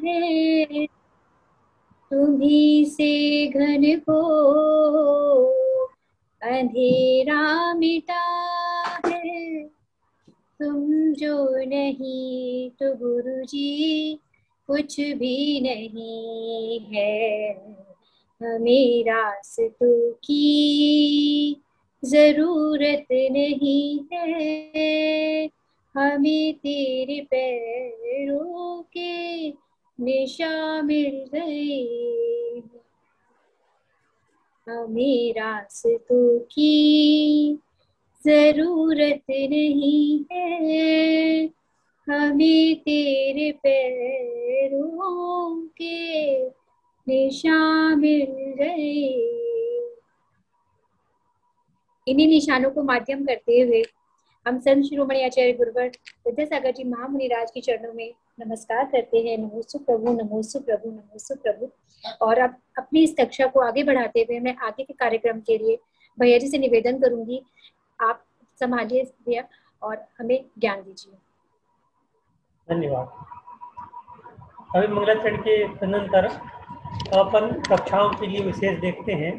है, तुम्ही से घन को अंधेरा मिटा है। तुम जो नहीं तो गुरुजी कुछ भी नहीं है। हमें रास्तों की जरूरत नहीं है, हमें तेरे पैरों के निशान मिल गए। हमें रास्तों की जरूरत नहीं है, हमें तेरे पैरों के निशान मिल गए। इन्हीं निशानों को माध्यम करते हुए हम संत शिरोमणि आचार्य गुरुवर विद्यासागर जी महामुनिराज के चरणों में नमस्कार करते हैं। नमोस्तु प्रभु, नमोस्तु प्रभु, नमोस्तु प्रभु। और अब अपनी इस कक्षा को आगे बढ़ाते हुए मैं आगे के कार्यक्रम के लिए भैया जी से निवेदन करूंगी, आप संभालिए भैया और हमें ज्ञान दीजिए। धन्यवाद। अभी मंगलाचरण के तदनंतर अपन कक्षाओं के लिए विशेष देखते हैं।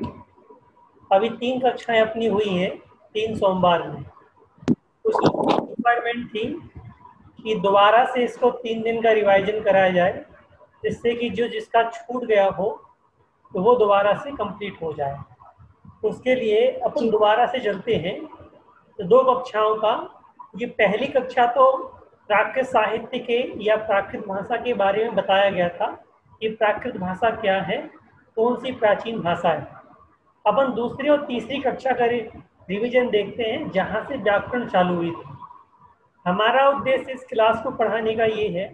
अभी 3 कक्षाएं अपनी हुई हैं 3 सोमवार में। उसकी रिक्वायरमेंट थी कि दोबारा से इसको 3 दिन का रिवाइजन कराया जाए, जिससे कि जो जिसका छूट गया हो तो वो दोबारा से कंप्लीट हो जाए। उसके लिए अपन दोबारा से चलते हैं। तो 2 कक्षाओं का, ये पहली कक्षा तो प्राकृत साहित्य के या प्राकृत भाषा के बारे में बताया गया था कि प्राकृत भाषा क्या है, कौन सी प्राचीन भाषा है। अपन दूसरी और तीसरी कक्षा का रिवीजन देखते हैं, जहाँ से व्याकरण चालू हुई थी। हमारा उद्देश्य इस क्लास को पढ़ाने का ये है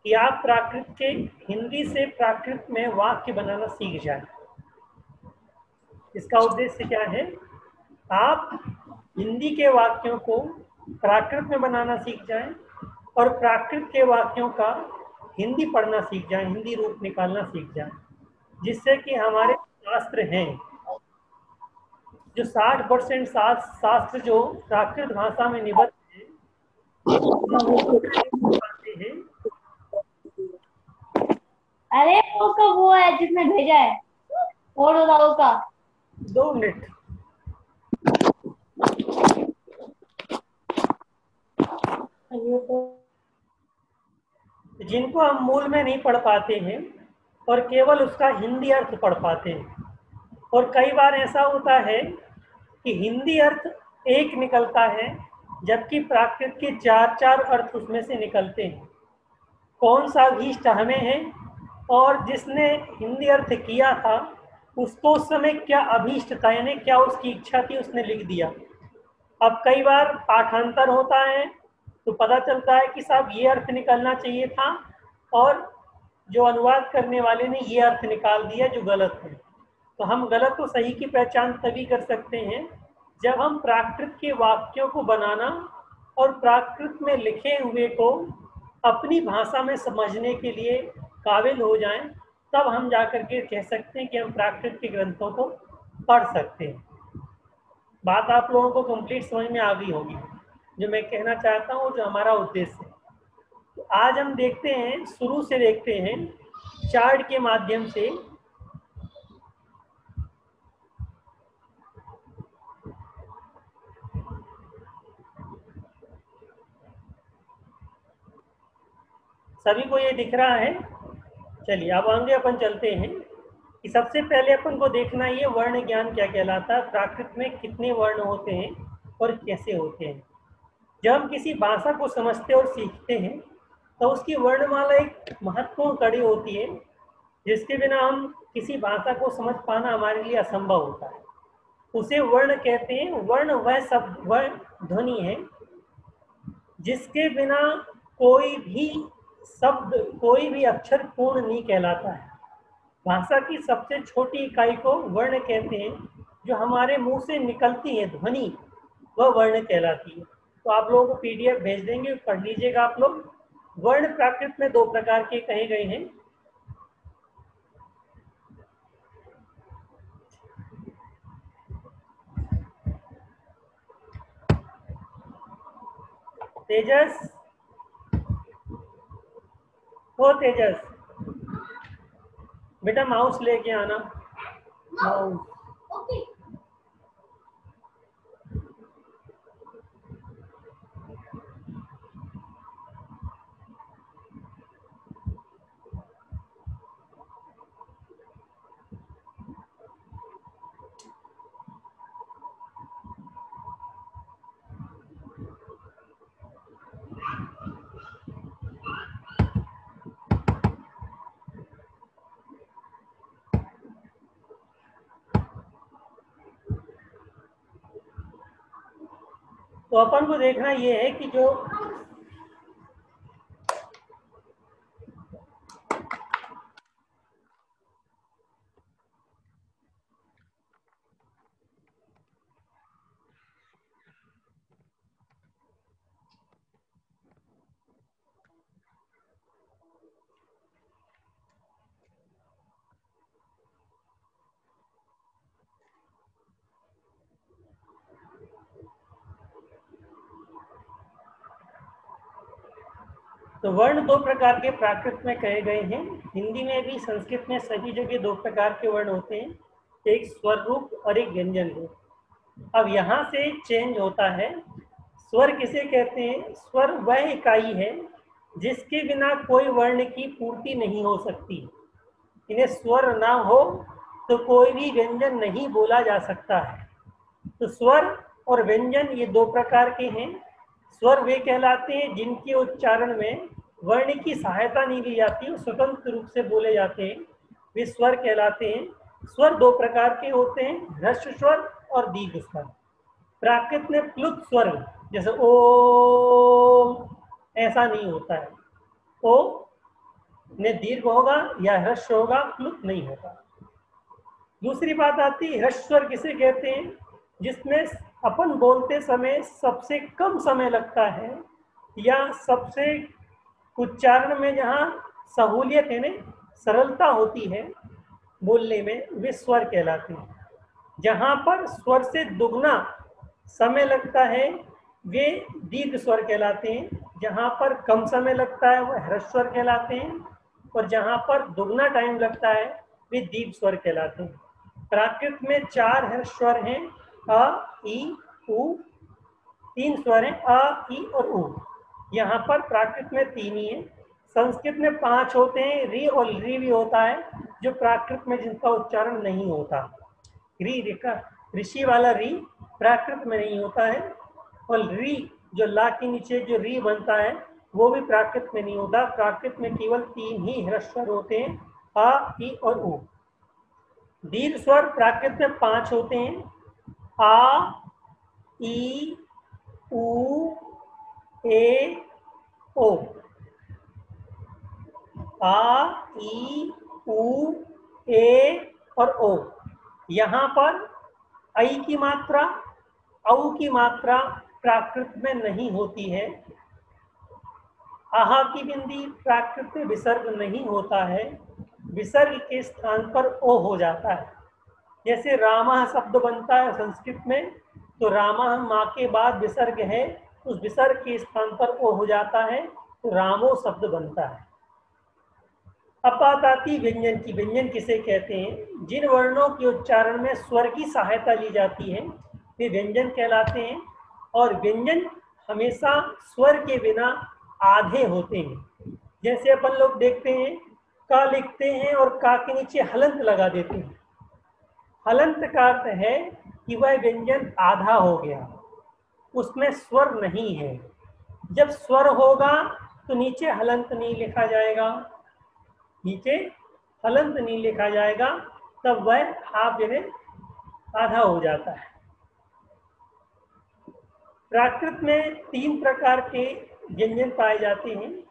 कि आप प्राकृत के हिंदी से प्राकृत में वाक्य बनाना सीख जाएं। इसका उद्देश्य क्या है? आप हिंदी के वाक्यों को प्राकृत में बनाना सीख जाएं और प्राकृत के वाक्यों का हिंदी पढ़ना सीख जाएं, हिंदी रूप निकालना सीख जाएं, जिससे कि हमारे शास्त्र हैं जो 60% शास्त्र जो प्राकृत भाषा में निबद्ध हैं, हैं। अरे उसका वो है जिसने भेजा है, और उसका 2 मिनट। जिनको हम मूल में नहीं पढ़ पाते हैं और केवल उसका हिंदी अर्थ पढ़ पाते हैं, और कई बार ऐसा होता है कि हिंदी अर्थ एक निकलता है जबकि प्राकृत के 4 अर्थ उसमें से निकलते हैं। कौन सा अभीष्ट हमें है और जिसने हिंदी अर्थ किया था उसको उस समय क्या अभीष्ट था, यानी क्या उसकी इच्छा थी, उसने लिख दिया। अब कई बार पाठांतर होता है तो पता चलता है कि साहब ये अर्थ निकलना चाहिए था और जो अनुवाद करने वाले ने ये अर्थ निकाल दिया जो गलत है। तो हम गलत और सही की पहचान तभी कर सकते हैं जब हम प्राकृत के वाक्यों को बनाना और प्राकृत में लिखे हुए को अपनी भाषा में समझने के लिए काबिल हो जाएं, तब हम जाकर के कह सकते हैं कि हम प्राकृत के ग्रंथों को पढ़ सकते हैं। बात आप लोगों को कंप्लीट समझ में आ गई होगी जो मैं कहना चाहता हूँ, जो हमारा उद्देश्य है। तो आज हम देखते हैं, शुरू से देखते हैं चार्ट के माध्यम से। सभी को ये दिख रहा है? चलिए अब आगे अपन चलते हैं कि सबसे पहले अपन को देखना ये वर्ण ज्ञान क्या कहलाता है, प्राकृत में कितने वर्ण होते हैं और कैसे होते हैं। जब हम किसी भाषा को समझते और सीखते हैं तो उसकी वर्णमाला एक महत्वपूर्ण कड़ी होती है, जिसके बिना हम किसी भाषा को समझ पाना हमारे लिए असंभव होता है। उसे वर्ण कहते हैं। वर्ण वह शब्द, वह ध्वनि है जिसके बिना कोई भी शब्द, कोई भी अक्षर पूर्ण नहीं कहलाता है। भाषा की सबसे छोटी इकाई को वर्ण कहते हैं। जो हमारे मुंह से निकलती है ध्वनि, वह वर्ण कहलाती है। तो आप लोगों को पीडीएफ भेज देंगे, पढ़ लीजिएगा आप लोग। वर्ण प्राकृत में 2 प्रकार के कहे गए हैं। तेजस, हो तेजस, बेटा माउस लेके आना, माउस। तो अपन को देखना ये है कि जो तो वर्ण दो प्रकार के प्राकृत में कहे गए हैं। हिंदी में भी संस्कृत में सभी जगह दो प्रकार के वर्ण होते हैं, एक स्वर रूप और एक व्यंजन रूप। अब यहाँ से चेंज होता है। स्वर किसे कहते हैं? स्वर वह इकाई है जिसके बिना कोई वर्ण की पूर्ति नहीं हो सकती। इन्हें स्वर ना हो तो कोई भी व्यंजन नहीं बोला जा सकता है। तो स्वर और व्यंजन ये दो प्रकार के हैं। स्वर वे कहलाते हैं जिनके उच्चारण में वर्ण की सहायता नहीं ली जाती, स्वतंत्र रूप से बोले जाते हैं, वे स्वर कहलाते हैं। स्वर दो प्रकार के होते हैं, ह्रस्व स्वर और दीर्घ स्वर। प्राकृत में प्लुत स्वर जैसे ओ ऐसा नहीं होता है, ओ ने दीर्घ होगा या ह्रस्व होगा, प्लुत नहीं होगा। दूसरी बात आती है ह्रस्व स्वर किसे कहते हैं? जिसमें अपन बोलते समय सबसे कम समय लगता है या सबसे उच्चारण में जहाँ सहूलियत है ना, सरलता होती है बोलने में, वे स्वर कहलाते हैं। जहाँ पर स्वर से दुगना समय लगता है वे दीर्घ स्वर कहलाते हैं। जहाँ पर कम समय लगता है वह ह्रस्व स्वर कहलाते हैं, और जहाँ पर दुगना टाइम लगता है वे दीर्घ स्वर कहलाते हैं। प्राकृत में 4 ह्रस्व स्वर हैं, अ, ई, उ। 3 स्वर हैं, अ, ई और उ। यहाँ पर प्राकृत में 3 ही है। संस्कृत में 5 होते हैं, री और री भी होता है, जो प्राकृत में जिनका उच्चारण नहीं होता। री का ऋषि वाला री प्राकृत में नहीं होता है, और री जो ला के नीचे जो री बनता है वो भी प्राकृत में नहीं होता। प्राकृत में केवल 3 ही ह्रस्व स्वर होते हैं, अ, ई और उ। दीर्घ स्वर प्राकृत में 5 होते हैं, आ, ई, उ, ए, ओ। आ, ई, उ, ए और ओ। यहाँ पर आई की मात्रा, औ की मात्रा प्राकृत में नहीं होती है। आहा की बिंदी प्राकृत में विसर्ग नहीं होता है, विसर्ग के स्थान पर ओ हो जाता है। जैसे रामा शब्द बनता है संस्कृत में, तो रामा माँ के बाद विसर्ग है, उस विसर्ग के स्थान पर ओ हो जाता है, तो रामो शब्द बनता है। अब बात आती व्यंजन की। व्यंजन किसे कहते हैं? जिन वर्णों के उच्चारण में स्वर की सहायता ली जाती है वे व्यंजन कहलाते हैं, और व्यंजन हमेशा स्वर के बिना आधे होते हैं। जैसे अपन लोग देखते हैं का लिखते हैं और का के नीचे हलंत लगा देते हैं। हलंत का अर्थ है कि वह व्यंजन आधा हो गया, उसमें स्वर नहीं है। जब स्वर होगा तो नीचे हलंत नहीं लिखा जाएगा, नीचे हलंत नहीं लिखा जाएगा, तब वह हाफ जगह आधा हो जाता है। प्राकृत में 3 प्रकार के व्यंजन पाए जाते हैं।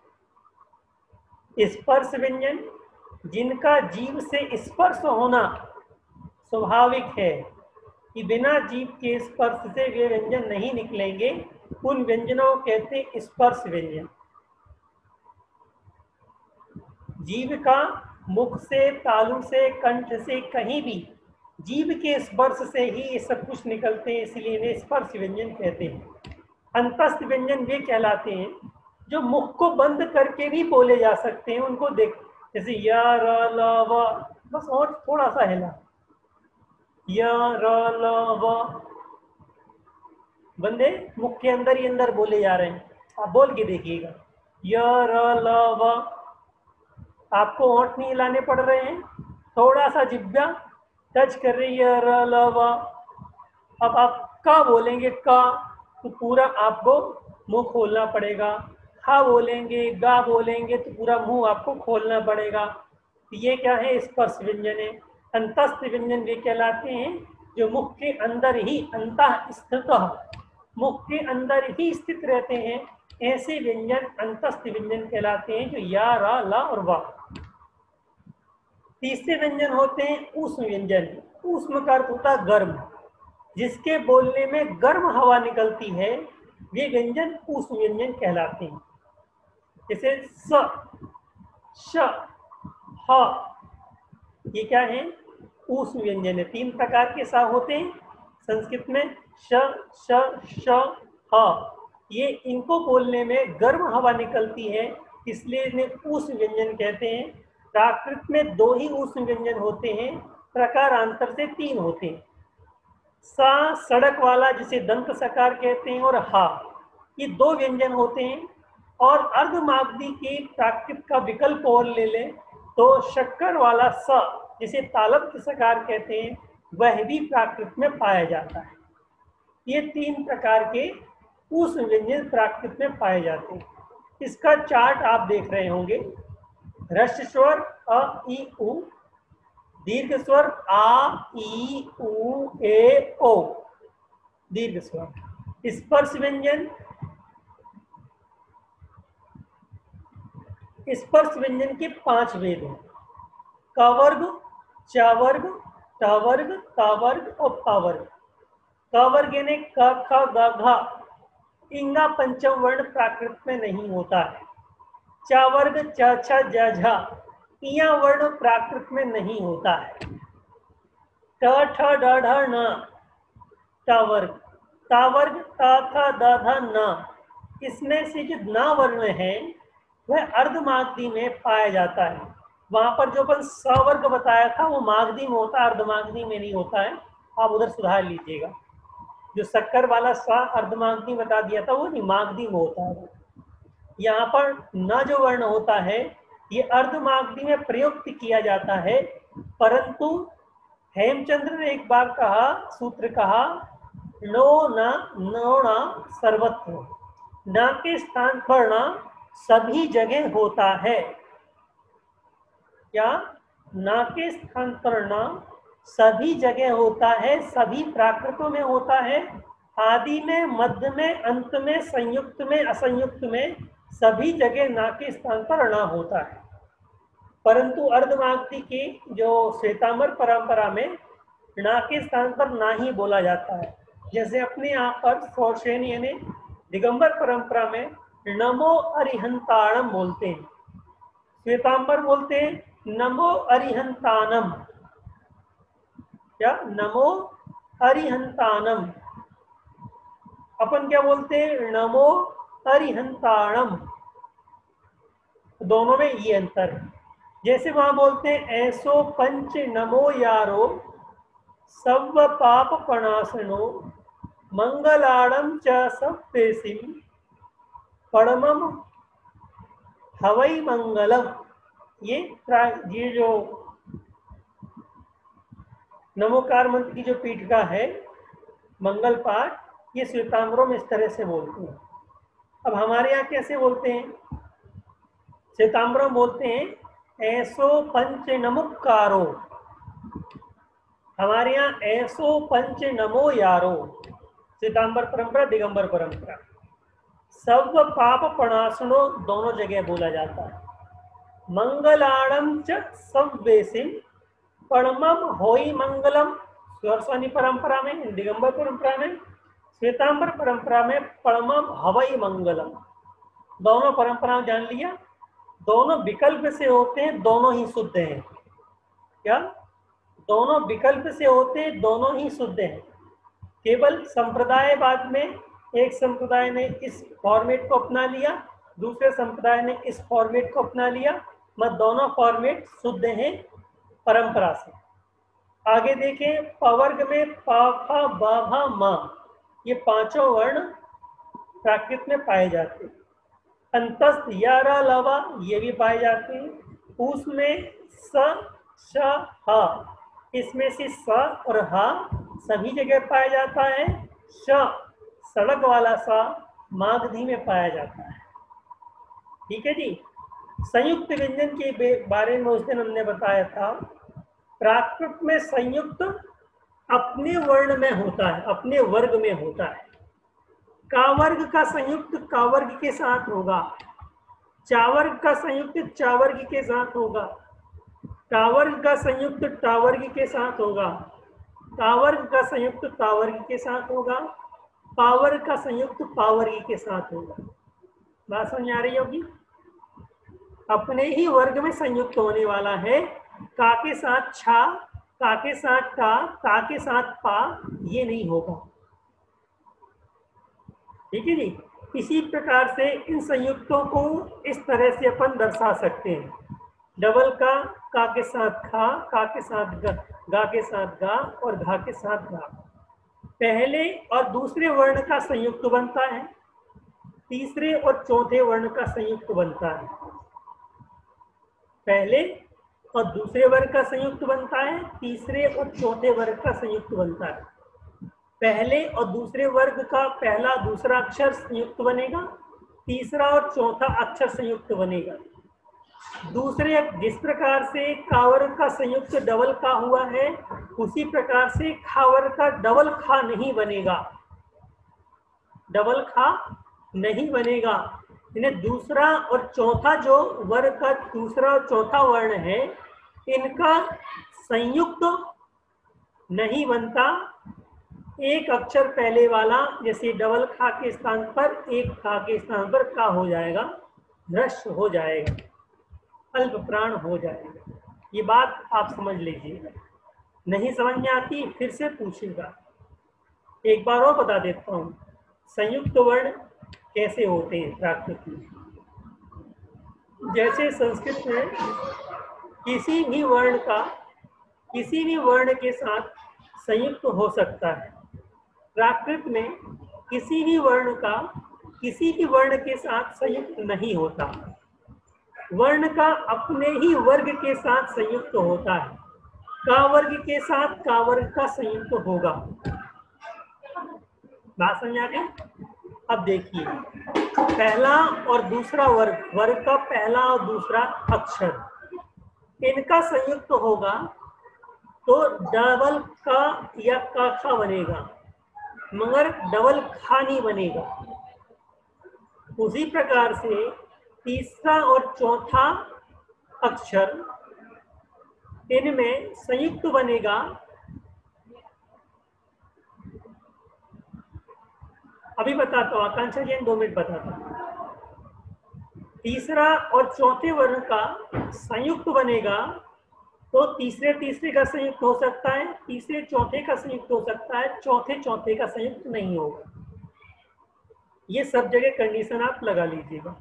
स्पर्श व्यंजन, जिनका जीभ से स्पर्श होना स्वाभाविक है कि बिना जीभ के स्पर्श से वे व्यंजन नहीं निकलेंगे, उन व्यंजनों को कहते हैं स्पर्श व्यंजन। जीभ का मुख से, तालु से, कंठ से, कहीं भी जीभ के स्पर्श से ही ये सब कुछ निकलते हैं, इसलिए इन्हें स्पर्श व्यंजन कहते हैं। अंतस्थ व्यंजन वे कहलाते हैं जो मुख को बंद करके भी बोले जा सकते हैं। उनको देख, जैसे या, र, ल, व, बस और थोड़ा सा हिला। य र ल व, बंदे मुख के अंदर ही अंदर बोले जा रहे हैं, आप बोल के देखिएगा। य र ल व, आपको होंठ नहीं हिलाने पड़ रहे हैं, थोड़ा सा जिब्बा टच कर रही है। र ल व, अब आप का बोलेंगे का, तो पूरा आपको मुंह खोलना पड़ेगा। हा बोलेंगे, गा बोलेंगे तो पूरा मुंह आपको खोलना पड़ेगा। तो ये क्या है? स्पर्श व्यंजन है। अंतस्थ व्यंजन वे कहलाते हैं जो मुख के अंदर ही अंतः स्थित, मुख के अंदर ही स्थित रहते हैं। ऐसे व्यंजन अंतस्थ व्यंजन कहलाते हैं, जो या, रा, ला और वा। तीसरे व्यंजन होते हैं ऊष्म व्यंजन। ऊष्म का अर्थ होता है गर्म, जिसके बोलने में गर्म हवा निकलती है, वे व्यंजन ऊष्म व्यंजन कहलाते हैं। जैसे स, श, ह, ये क्या है? ऊष्म व्यंजन है। 3 प्रकार के सा होते हैं संस्कृत में, श, श, श, ह। ये इनको बोलने में गर्म हवा निकलती है, इसलिए इन्हें ऊष्म व्यंजन कहते हैं। प्राकृत में 2 ही ऊष्म व्यंजन होते हैं, प्रकारांतर से 3 होते हैं। सा सड़क वाला, जिसे दंत सकार कहते हैं, और हा, ये 2 व्यंजन होते हैं। और अर्धमागधी के प्राकृत का विकल्प और ले लें तो शक्कर वाला स, जिसे तालब्ध सकार कहते हैं, वह भी प्राकृत में पाया जाता है। ये 3 प्रकार के ऊष्म व्यंजन प्राकृत में पाए जाते हैं। इसका चार्ट आप देख रहे होंगे। ह्रस्व स्वर अ, इ, उ, दीर्घ स्वर आ, ई, उ, ए, ओ, दीर्घ स्वर। स्पर्श व्यंजन, स्पर्श व्यंजन के 5 वेद हैं। क वर्ग, च वर्ग, ट वर्ग, त वर्ग और प वर्ग। क वर्ग यानी क, ख, ग, घ, इंगा पंचम वर्ण प्राकृत में नहीं होता है। च वर्ग, च, छ, ज, झ, इया वर्ण प्राकृत में नहीं होता है। ट, ठ, ड, ढ, न, ट वर्ग। ता वर्ग, ता, था, द, ध, न, इसमें से जो न वर्ण है वह अर्धमागधी में पाया जाता है। वहां पर जो अपन स वर्ग बताया था वो मागधी में होता है, अर्धमागधी में नहीं होता है। आप उधर सुधार लीजिएगा। जो शक्कर वाला स अर्धमागधी बता दिया था वो नहीं, मागधी में होता है। यहाँ पर न जो वर्ण होता है ये अर्धमागधी में प्रयुक्त किया जाता है, परंतु हेमचंद्र ने एक बार कहा, सूत्र कहा, नो न, नो न सर्वत्र, न के स्थान पर न सभी जगह होता है। क्या? न के स्थान पर न सभी जगह होता है, सभी प्राकृतों में होता है। आदि में, मध्य में, अंत में, संयुक्त में, असंयुक्त में, सभी जगह न के स्थान पर न होता है। परंतु अर्धमागधी की जो श्वेतांबर परंपरा में न के स्थान पर ना ही बोला जाता है। जैसे अपने यहाँ पर सौशेन यानी दिगंबर परंपरा में नमो अरिहंताणम बोलते हैं, श्वेतांबर बोलते हैं नमो अरिहंतानम। क्या? नमो अरिहंतानम। अपन क्या बोलते हैं? नमो अरिहंताणम। दोनों में ये अंतर है। जैसे वहां बोलते हैं ऐसो पंच नमो यारो सब पाप प्रणाशनो मंगलाड़म च सप्तेसिम परमम हवई मंगलम। ये जो नमोकार मंत्र की जो पीठिका है, मंगल पाठ, ये श्वेतांबरों में इस तरह से बोलते हैं। अब हमारे यहाँ कैसे बोलते हैं? श्वेतांबरों बोलते हैं ऐसो पंच नमुकारो, हमारे यहाँ ऐसो पंच नमो यारो। श्वेतांबर परंपरा, दिगंबर परंपरा। सब पाप प्रणाशनो दोनों जगह बोला जाता है। मंगलाणम च संवेसिम परमम होई मंगलम, स्वरस्वानी परंपरा में, दिगंबर परंपरा में, श्वेतांबर परंपरा में परमम हवई मंगलम। दोनों परंपराओं जान लिया, दोनों विकल्प से होते हैं, दोनों ही शुद्ध हैं। क्या? दोनों विकल्प से होते हैं, दोनों ही शुद्ध हैं। केवल संप्रदायवाद में एक संप्रदाय ने इस फॉर्मेट को अपना लिया, दूसरे संप्रदाय ने इस फॉर्मेट को अपना लिया, मत दोनों फॉर्मेट शुद्ध हैं, परंपरा से। आगे देखें, पवर्ग में पा, फा, बा, भा, मा, ये पांचों वर्ण प्राकृत में पाए जाते हैं। अंतस्थ या, र, लवा ये भी पाए जाते हैं। उसमें स, श, हा, इसमें से स और हा सभी जगह पाया जाता है। श सड़क वाला सा मागधी में पाया जाता है। ठीक है जी। संयुक्त व्यंजन के बारे में उस दिन हमने बताया था, प्राकृत में संयुक्त अपने वर्ण में होता है, अपने वर्ग में होता है। कावर्ग का संयुक्त कावर्ग के साथ होगा, चावर्ग का संयुक्त चावर्ग के साथ होगा, टावर्ग का संयुक्त टावर्ग के साथ होगा, तावर्ग का संयुक्त तावर्ग के साथ होगा, पावर्ग का संयुक्त पावर्ग के साथ होगा। बात समझ आ रही होगी? अपने ही वर्ग में संयुक्त होने वाला है। का के साथ छा, का के साथ ता के साथ पा, ये नहीं होगा। ठीक है जी। इसी प्रकार से इन संयुक्तों को इस तरह से अपन दर्शा सकते हैं। डबल का के साथ खा, का के साथ गा के साथ गा और घा के साथ गा। पहले और दूसरे वर्ण का संयुक्त बनता है, तीसरे और चौथे वर्ण का संयुक्त बनता है। पहले और दूसरे वर्ग का संयुक्त बनता है, तीसरे और चौथे वर्ग का संयुक्त बनता है। पहले और दूसरे वर्ग का पहला दूसरा अक्षर संयुक्त बनेगा, तीसरा और चौथा अक्षर संयुक्त बनेगा। दूसरे जिस प्रकार से कावर्ग का संयुक्त डबल का हुआ है, उसी प्रकार से खावर्ग का डबल खा नहीं बनेगा, डबल खा नहीं बनेगा। इन्हें दूसरा और चौथा जो वर्ग का दूसरा और चौथा वर्ण है, इनका संयुक्त नहीं बनता। एक अक्षर पहले वाला, जैसे डबल खा के स्थान पर एक खा के स्थान पर का हो जाएगा, ह्रस्व हो जाएगा, अल्प प्राण हो जाएगा। ये बात आप समझ लीजिएगा। नहीं समझ में आती फिर से पूछेगा। एक बार और बता देता हूँ, संयुक्त वर्ण कैसे होते हैं प्राकृत में। जैसे संस्कृत में किसी भी वर्ण का किसी भी वर्ण के साथ संयुक्त हो सकता है, प्राकृत में किसी भी वर्ण का किसी भी वर्ण के साथ संयुक्त नहीं होता। वर्ण का अपने ही वर्ग के साथ संयुक्त होता है। का वर्ग के साथ का वर्ग का संयुक्त होगा। बात समझ आ गई? अब देखिए, पहला और दूसरा वर्ग का पहला और दूसरा अक्षर, इनका संयुक्त होगा तो डबल का या का खा बनेगा, मगर डबल खा नहीं बनेगा। उसी प्रकार से तीसरा और चौथा अक्षर, इनमें संयुक्त बनेगा। अभी बताता हूँ, आकांक्षा जी 2 मिनट बताता हूँ। तीसरा और चौथे वर्ण का संयुक्त बनेगा तो तीसरे का संयुक्त हो सकता है, तीसरे चौथे का संयुक्त हो सकता है, चौथे का संयुक्त नहीं होगा। ये सब जगह कंडीशन आप लगा लीजिएगा।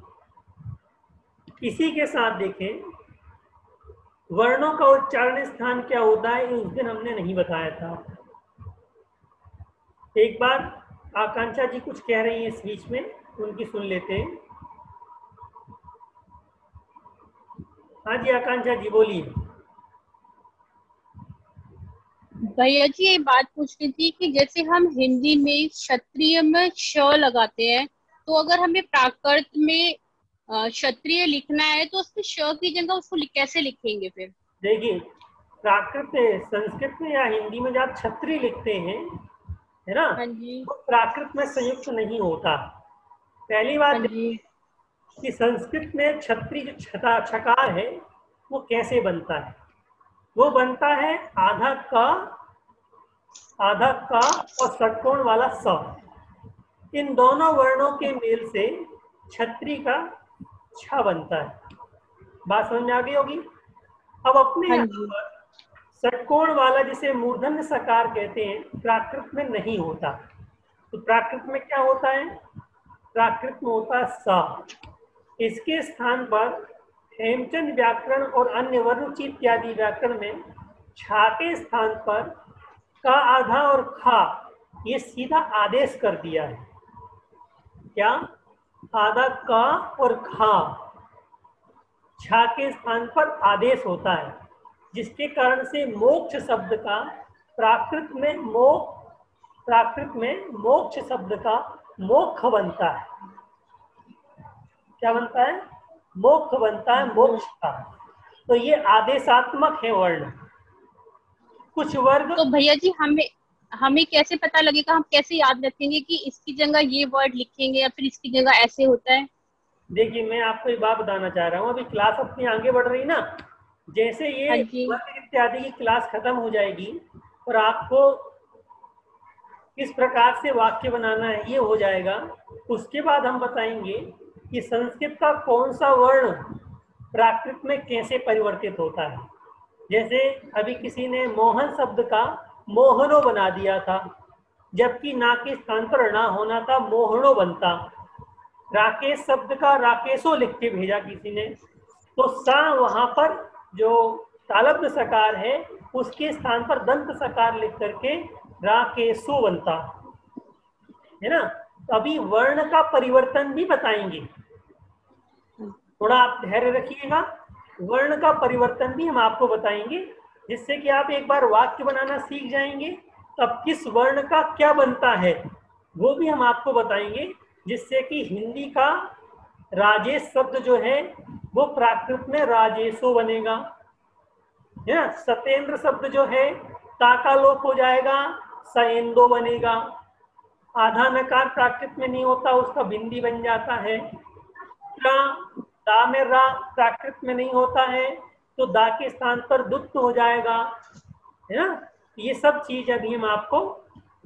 इसी के साथ देखें, वर्णों का उच्चारण स्थान क्या होता है, उस दिन हमने नहीं बताया था। एक बार आकांक्षा जी कुछ कह रही हैं इस बीच में, उनकी सुन लेते हैं। हाँ जी आकांक्षा जी बोलिए। भैया जी ये बात पूछनी थी कि जैसे हम हिंदी में क्षत्रिय में श लगाते हैं, तो अगर हमें प्राकृत में क्षत्रिय लिखना है तो उसमें श की जगह उसको कैसे लिखेंगे फिर? देखिए, प्राकृत संस्कृत में या हिंदी में जब क्षत्रिय लिखते हैं, है ना, तो प्राकृत में संयुक्त नहीं होता। पहली बात कि संस्कृत में क्षत्रिय जो छकार है वो कैसे बनता है, वो बनता है आधा का और षटकोण वाला स। इन दोनों वर्णों के मेल से क्षत्रिय का छ बनता है। बात समझ में आ गई होगी? अब अपने यहाँ पर षटकोण वाला जिसे मूर्धन्य सकार कहते हैं, प्राकृत में नहीं होता। तो प्राकृत में क्या होता है? प्राकृत में होता है सा। इसके स्थान पर हेमचंद व्याकरण और अन्य वरुचि इत्यादि व्याकरण में छा के स्थान पर का आधा और खा ये सीधा आदेश कर दिया है। क्या? आधा का और खा छा के स्थान पर आदेश होता है, जिसके कारण से मोक्ष शब्द का प्राकृत में मोक्ष शब्द का मोक्ष बनता है। क्या बनता है? मोक्ष बनता है, मोक्ष का। तो ये आदेशात्मक है वर्ण। कुछ वर्ग तो भैया जी हमें कैसे पता लगेगा, हम कैसे याद रखेंगे कि इसकी जगह ये वर्ड लिखेंगे या फिर इसकी जगह ऐसे होता है? देखिए, मैं आपको एक बात बताना चाह रहा हूँ। अभी क्लास अपनी आगे बढ़ रही ना, जैसे ये वर्ग इत्यादि की क्लास खत्म हो जाएगी और आपको किस प्रकार से वाक्य बनाना है ये हो जाएगा, उसके बाद हम बताएंगे कि संस्कृत का कौन सा वर्ण प्राकृत में कैसे परिवर्तित होता है। जैसे अभी किसी ने मोहन शब्द का मोहनो बना दिया था, जबकि ना के स्थान पर ना होना था, मोहनो बनता। राकेश शब्द का राकेशो लिख के भेजा किसी ने, तो सा वहां पर जो तालब्ध सकार है उसके स्थान पर दंत सकार लिख करके राकेशो बनता है ना। तो अभी वर्ण का परिवर्तन भी बताएंगे, थोड़ा आप धैर्य रखिएगा। वर्ण का परिवर्तन भी हम आपको बताएंगे, जिससे कि आप एक बार वाक्य बनाना सीख जाएंगे। तब किस वर्ण का क्या बनता है वो भी हम आपको बताएंगे, जिससे कि हिंदी का राजेश शब्द जो है वो प्राकृत में राजेशो बनेगा, है ना। सत्येंद्र शब्द जो है ताका लोप हो जाएगा, सएंदो बनेगा। आधा नकार प्राकृत में नहीं होता, उसका बिंदी बन जाता है। दा में रा प्राकृत में नहीं होता है, तो दा के स्थान पर दुत्त हो जाएगा, है ना। ये सब चीज अभी हम आपको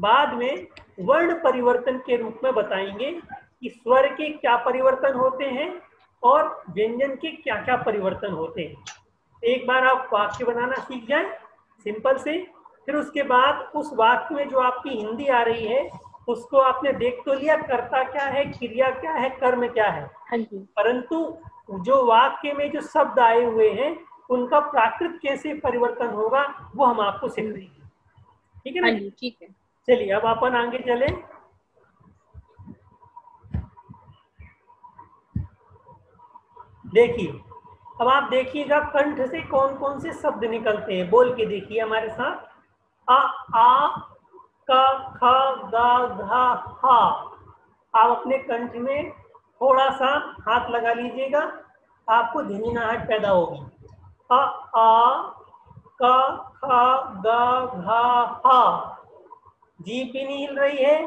बाद में वर्ण परिवर्तन के रूप में बताएंगे कि स्वर के क्या परिवर्तन होते हैं और व्यंजन के क्या क्या परिवर्तन होते हैं। एक बार आप वाक्य बनाना सीख जाएं सिंपल से, फिर उसके बाद उस वाक्य में जो आपकी हिंदी आ रही है उसको आपने देख तो लिया, कर्ता क्या है, क्रिया क्या है, कर्म क्या है, परंतु जो वाक्य में जो शब्द आए हुए हैं उनका प्राकृत कैसे परिवर्तन होगा वो हम आपको सिखाएंगे। ठीक है ना? ठीक है। चलिए अब अपन आगे चले। देखिए, अब आप देखिएगा कंठ से कौन कौन से शब्द निकलते हैं, बोल के देखिए हमारे साथ। आ आ का ख गा घा हा। आप अपने कंठ में थोड़ा सा हाथ लगा लीजिएगा, आपको झिंझनाहट पैदा होगी। आ का ख गा घा हा। जीभ भी नहीं हिल रही है,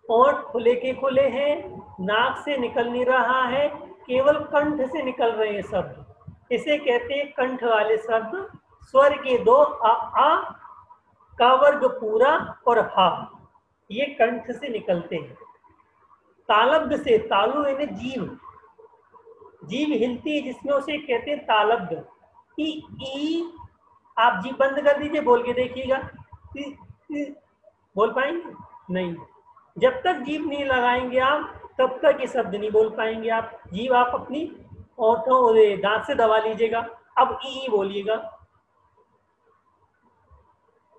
होंठ खुले के खुले हैं, नाक से निकल नहीं रहा है, केवल कंठ से निकल रहे हैं शब्द। इसे कहते हैं कंठ वाले शब्द। स्वर के दो आ का वर्ग पूरा और हा, ये कंठ से निकलते हैं। तालब्ध से, तालु यानी जीव, जीव हिलती है जिसमें उसे कहते हैं तालब्ध। ई आप जीभ बंद कर दीजिए, बोल के देखिएगा। बोल पाएंगे? नहीं। जब तक जीभ नहीं लगाएंगे आप तब तक ये शब्द नहीं बोल पाएंगे आप। जीभ आप अपनी ओंठों दांत से दबा लीजिएगा, अब ई बोलिएगा,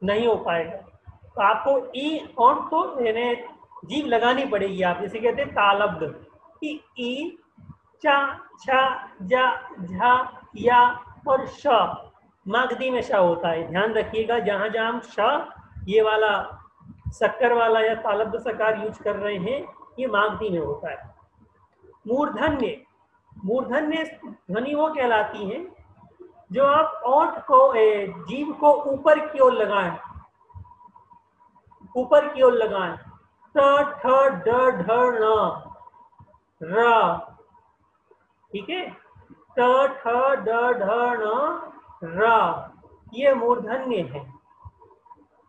नहीं हो पाएगा। तो आपको ई ओंठ को यानी जीभ लगानी पड़ेगी। आप इसे कहते हैं तालब्ध। ई चा छा जा झा या और श, मागधी में श होता है। ध्यान रखिएगा, जहां जहां हम श ये वाला शक्कर वाला या तालब्ध सकार यूज कर रहे हैं ये मागधी में होता है। मूर्धन्य, मूर्धन्य ध्वनि वो कहलाती है जो आप ओंठ को जीभ को ऊपर की ओर लगाएं, ऊपर की ओर लगाएं। ट ठ ड ढ ण र, ठीक है। ट ठ ड ढ ण र, ये मूर्धन्य है।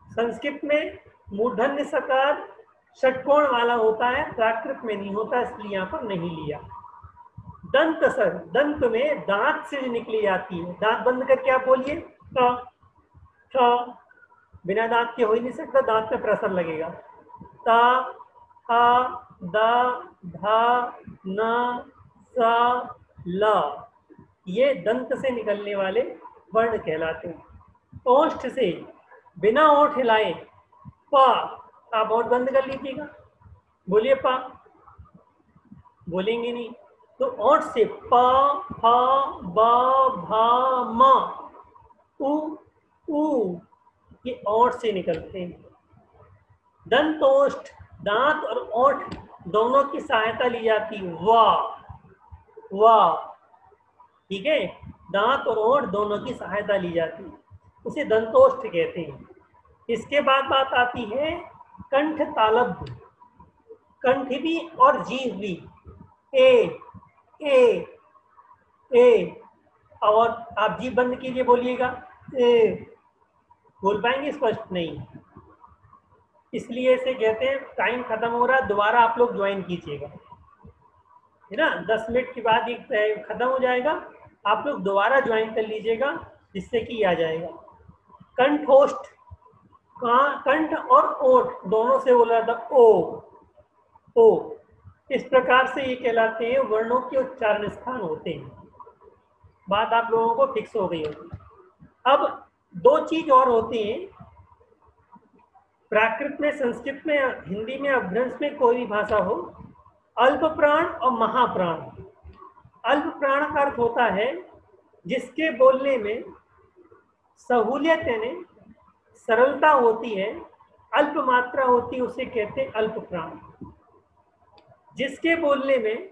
संस्कृत में मूर्धन्य सकार षटकोण वाला होता है, प्राकृत में नहीं होता, इसलिए यहाँ पर नहीं लिया। दंत सर, दंत में दांत से निकली जाती है। दांत बंद करके आप बोलिए थ, बिना दांत के हो ही नहीं सकता, दांत में प्रेशर लगेगा। ता थ द ध न स ल, ये दंत से निकलने वाले वर्ण कहलाते हैं। ओष्ठ से बिना ओठ हिलाए पा, आप और बंद कर लीजिएगा, बोलिए पा, बोलेंगे नहीं तो ओठ से पा, फा, बा, भा, मा, उ, ऊ, ये ओठ से निकलते हैं। दंतोष्ठ, दांत और ओठ दोनों की सहायता ली जाती है, वाह वाह, ठीक है, दांत और ओठ दोनों की सहायता ली जाती है, उसे दंतोष्ठ कहते हैं। इसके बाद बात आती है कंठ तालब्ध, कंठ भी और जीभ भी, ए ए ए, और आप जीभ बंद कीजिए, बोलिएगा ए, बोल पाएंगे? स्पष्ट नहीं, इसलिए इसे कहते हैं। टाइम खत्म हो रहा है, दोबारा आप लोग ज्वाइन कीजिएगा, है ना, 10 मिनट के बाद ये खत्म हो जाएगा, आप लोग दोबारा ज्वाइन कर लीजिएगा, जिससे कि आ जाएगा। कंठोष्ठ, कंठ और ओठ दोनों से बोला था ओ, ओ, इस प्रकार से ये कहलाते हैं, वर्णों के उच्चारण स्थान होते हैं। बात आप लोगों को फिक्स हो गई होगी। अब दो चीज और होती हैं, प्राकृत में, संस्कृत में, हिंदी में, अपभ्रंश में, कोई भी भाषा हो, अल्प प्राण और महाप्राण। अल्प प्राण का अर्थ होता है जिसके बोलने में सहूलियत यानी सरलता होती है, अल्प मात्रा होती है, उसे कहते हैं अल्प प्राण। जिसके बोलने में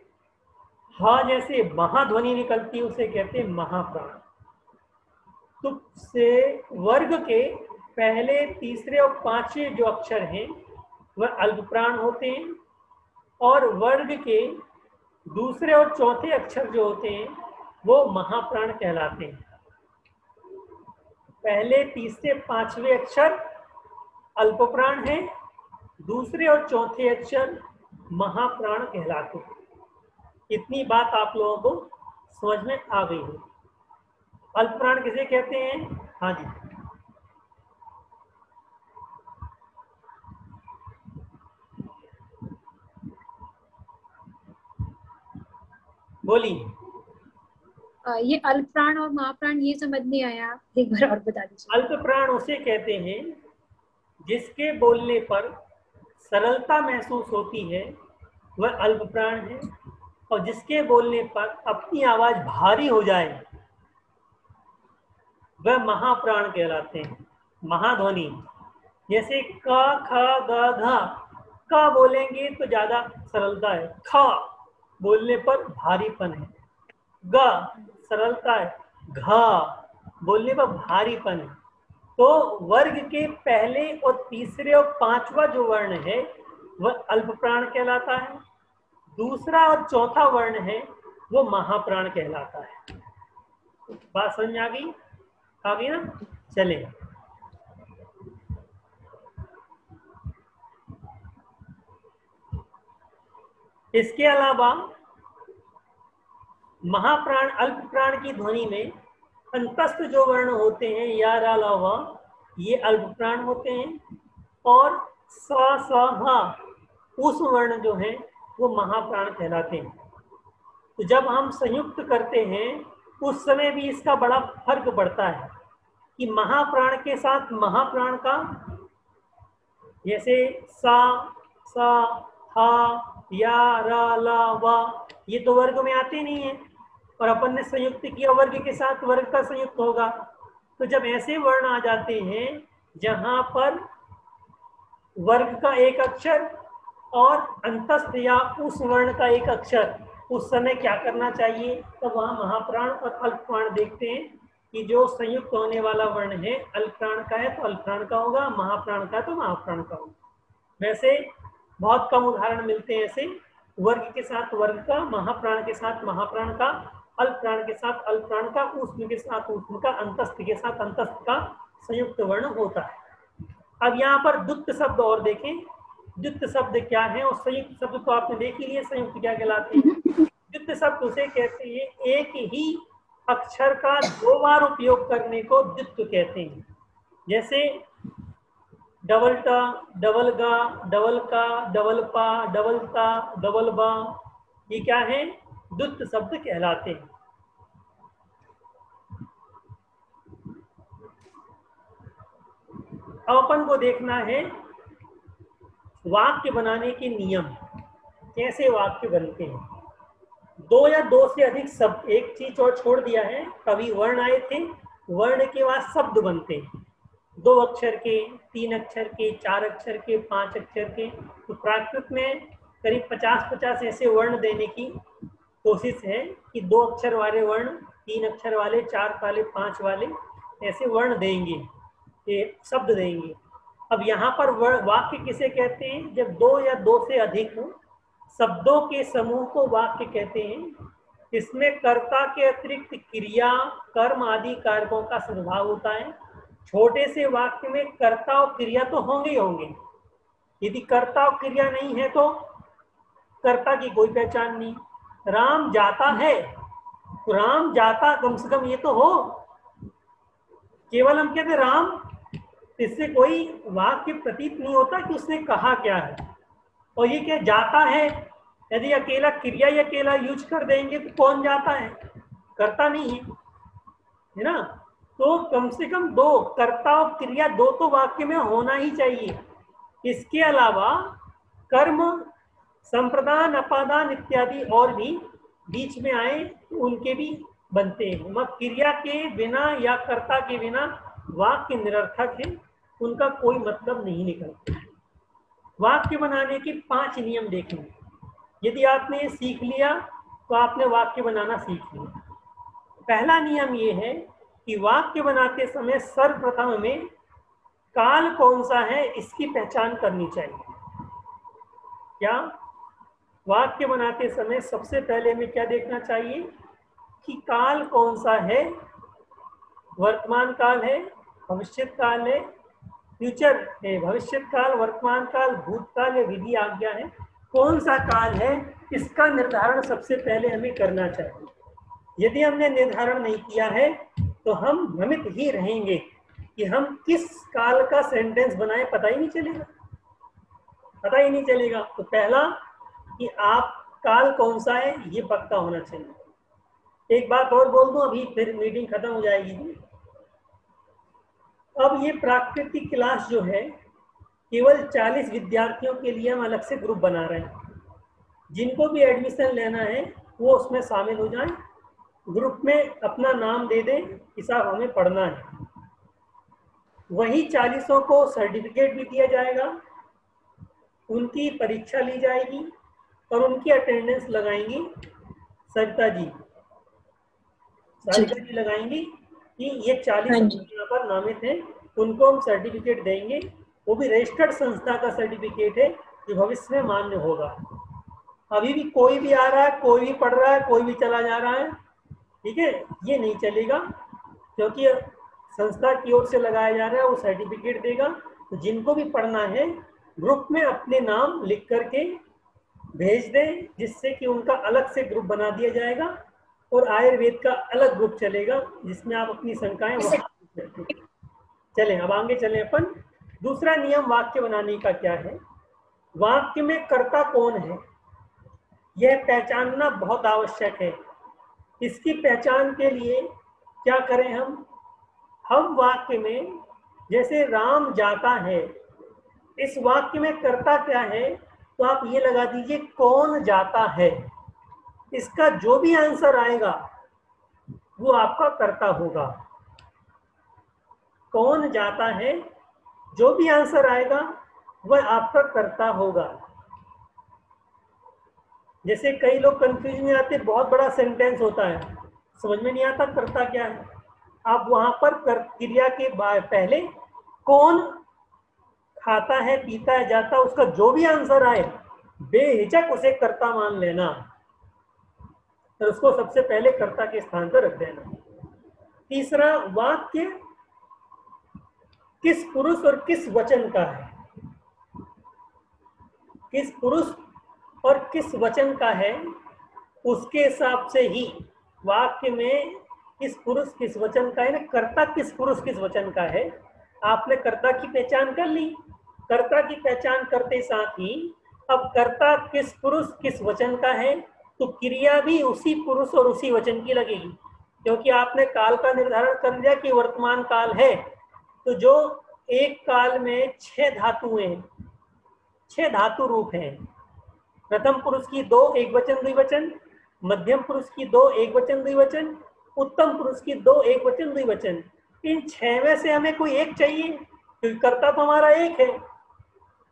हा जैसे महाध्वनि निकलती है, उसे कहते हैं महाप्राण। तुप से वर्ग के पहले, तीसरे और पांचवें जो अक्षर हैं वह अल्प प्राण होते हैं, और वर्ग के दूसरे और चौथे अक्षर जो होते हैं वो महाप्राण कहलाते हैं। पहले, तीसरे, पांचवें अक्षर अल्प प्राण है, दूसरे और चौथे अक्षर महाप्राण कहलाते हैं। इतनी बात आप लोगों को समझ में आ गई है। अल्प प्राण किसे कहते हैं? हाँ जी, बोलिए। ये अल्प प्राण और महाप्राण ये समझ नहीं आया, एक बार और बता दीजिए। अल्प प्राण उसे कहते हैं जिसके बोलने पर सरलता महसूस होती है, वह अल्प प्राण है, और जिसके बोलने पर अपनी आवाज भारी हो जाए वह महाप्राण कहलाते हैं। महाध्वनि जैसे क, ख, ग, घ, क बोलेंगे तो ज्यादा सरलता है, ख बोलने पर भारीपन है, ग सरलता है, घ बोलने पर भारीपन है। तो वर्ग के पहले और तीसरे और पांचवा जो वर्ण है वह अल्प प्राण कहलाता है, दूसरा और चौथा वर्ण है वो महाप्राण कहलाता है। बात समझ आ गई? आ गई ना? चले, इसके अलावा महाप्राण, अल्प प्राण की ध्वनि में अंतस्थ जो वर्ण होते हैं या रा ला वा, ये अल्प प्राण होते हैं, और स, स, हा उस वर्ण जो है वो महाप्राण कहलाते हैं। तो जब हम संयुक्त करते हैं उस समय भी इसका बड़ा फर्क पड़ता है कि महाप्राण के साथ महाप्राण का, जैसे सा, सा, हा, या, रा, ला, वा, ये तो वर्ग में आते नहीं है, और अपन ने संयुक्त किया वर्ग के साथ, वर्ग का संयुक्त होगा। तो जब ऐसे वर्ण आ जाते हैं जहां पर वर्ग का एक अक्षर और अंतस्थ या उस वर्ण का एक अक्षर, उस समय क्या करना चाहिए? तो वहां महाप्राण और अल्प प्राण देखते हैं कि जो संयुक्त होने वाला वर्ण है अल्प प्राण का है तो अल्प प्राण का होगा, महाप्राण का तो महाप्राण का होगा। वैसे बहुत कम उदाहरण मिलते हैं ऐसे, वर्ग के साथ वर्ग का, महाप्राण के साथ महाप्राण का, अल्प प्राण के साथ अल्प प्राण का, ऊष्म के साथ ऊष्म का, अंतस्थ के साथ अंतस्थ का संयुक्त वर्ण होता है। अब यहाँ पर द्वित्व शब्द और देखें, द्वित्व शब्द क्या है? और संयुक्त शब्द तो आपने देख ही लिया, संयुक्त क्या कहलाते हैं। द्वित्व शब्द उसे कहते हैं एक ही अक्षर का दो बार उपयोग करने को द्वित्व कहते हैं। जैसे डबल टा, डबल गा, डबल का, डबल पा, डबल ता, डबल बा, ये क्या है? द्वित्व शब्द कहलाते हैं। अब अपन को देखना है वाक्य बनाने के नियम, कैसे वाक्य बनते हैं। दो या दो से अधिक शब्द, एक चीज और छोड़ दिया है, कभी वर्ण आए थे, वर्ण के बाद शब्द बनते हैं, 2 अक्षर के, 3 अक्षर के, 4 अक्षर के, 5 अक्षर के। तो प्राकृत में करीब 50-50 ऐसे वर्ण देने की कोशिश है कि 2 अक्षर वाले वर्ण, 3 अक्षर वाले, 4 वाले, 5 वाले ऐसे वर्ण देंगे, ये शब्द देंगे। अब यहाँ पर वाक्य किसे कहते हैं? जब 2 या 2 से अधिक शब्दों के समूह को वाक्य कहते हैं। इसमें कर्ता के अतिरिक्त क्रिया, कर्म आदि कारकों का सद्भाव होता है। छोटे से वाक्य में कर्ता और क्रिया तो होंगे ही होंगे। यदि कर्ता और क्रिया नहीं है तो कर्ता की कोई पहचान नहीं। राम जाता है, राम जाता कम से कम ये तो हो। केवल हम कहते राम, इससे कोई वाक्य प्रतीत नहीं होता कि उसने कहा क्या है। और ये क्या जाता है, यदि अकेला क्रिया या अकेला यूज कर देंगे तो कौन जाता है? कर्ता नहीं है ना। तो कम से कम 2 कर्ता और क्रिया 2 तो वाक्य में होना ही चाहिए। इसके अलावा कर्म, संप्रदान, अपादान इत्यादि और भी बीच में आए तो उनके भी बनते हैं। मगर क्रिया के बिना या कर्ता के बिना वाक्य निरर्थक है, उनका कोई मतलब नहीं निकलता। वाक्य बनाने के 5 नियम देखेंगे। यदि आपने सीख लिया तो आपने वाक्य बनाना सीख लिया। पहला नियम ये है कि वाक्य बनाते समय सर्वप्रथम में काल कौन सा है इसकी पहचान करनी चाहिए। क्या वाक्य बनाते समय सबसे पहले हमें क्या देखना चाहिए कि काल कौन सा है? वर्तमान काल है, भविष्यत काल है, फ्यूचर है, भविष्यत काल, वर्तमान काल, भूतकाल या विधि आज्ञा है, कौन सा काल है? इसका निर्धारण सबसे पहले हमें करना चाहिए। यदि हमने निर्धारण नहीं किया है तो हम भ्रमित ही रहेंगे कि हम किस काल का सेंटेंस बनाए, पता ही नहीं चलेगा, पता ही नहीं चलेगा। तो पहला कि आप काल कौन सा है ये पक्का होना चाहिए। एक बात और बोल दूं, अभी फिर मीटिंग खत्म हो जाएगी। अब ये प्राकृतिक क्लास जो है केवल 40 विद्यार्थियों के लिए हम अलग से ग्रुप बना रहे हैं। जिनको भी एडमिशन लेना है वो उसमें शामिल हो जाएं, ग्रुप में अपना नाम दे दें कि साहब हमें पढ़ना है। वही 40 को सर्टिफिकेट भी दिया जाएगा, उनकी परीक्षा ली जाएगी और उनकी अटेंडेंस लगाएंगी सरिता जी लगाएंगी कि ये 40 यहाँ पर नामित हैं, उनको हम सर्टिफिकेट देंगे। वो भी रजिस्टर्ड संस्था का सर्टिफिकेट है जो भविष्य में मान्य होगा। अभी भी कोई भी आ रहा है, कोई भी पढ़ रहा है, कोई भी चला जा रहा है, ठीक है, ये नहीं चलेगा, क्योंकि संस्था की ओर से लगाया जा रहा है, वो सर्टिफिकेट देगा। तो जिनको भी पढ़ना है ग्रुप में अपने नाम लिख करके भेज दें, जिससे कि उनका अलग से ग्रुप बना दिया जाएगा और आयुर्वेद का अलग ग्रुप चलेगा जिसमें आप अपनी शंकाएं चलें। अब आगे चलें अपन। दूसरा नियम वाक्य बनाने का क्या है? वाक्य में कर्ता कौन है यह पहचानना बहुत आवश्यक है। इसकी पहचान के लिए क्या करें हम वाक्य में जैसे राम जाता है, इस वाक्य में कर्ता क्या है तो आप ये लगा दीजिए कौन जाता है। इसका जो भी आंसर आएगा वो आपका कर्ता होगा। कौन जाता है, जो भी आंसर आएगा वह आपका कर्ता होगा। जैसे कई लोग कंफ्यूज में आते, बहुत बड़ा सेंटेंस होता है, समझ में नहीं आता कर्ता क्या है। आप वहां पर क्रिया के पहले कौन खाता है, पीता है, जाता है, उसका जो भी आंसर आए बेहिचक उसे कर्ता मान लेना और उसको सबसे पहले कर्ता के स्थान पर रख देना। तीसरा, वाक्य किस पुरुष और किस वचन का है। किस पुरुष और किस वचन का है उसके हिसाब से ही वाक्य में किस पुरुष किस वचन का है ना, कर्ता किस पुरुष किस वचन का है। आपने कर्ता की पहचान कर ली। कर्ता की पहचान करते साथ ही अब कर्ता किस पुरुष किस वचन का है तो क्रिया भी उसी पुरुष और उसी वचन की लगेगी, क्योंकि आपने काल का निर्धारण कर लिया कि वर्तमान काल है। तो जो एक काल में 6 धातुएं, 6 धातु रूप हैं। प्रथम पुरुष की 2 एकवचन द्विवचन, मध्यम पुरुष की 2 एकवचन द्विवचन, उत्तम पुरुष की 2 एकवचन द्विवचन। इन 6 में से हमें कोई एक चाहिए, क्योंकि कर्ता तो हमारा एक है।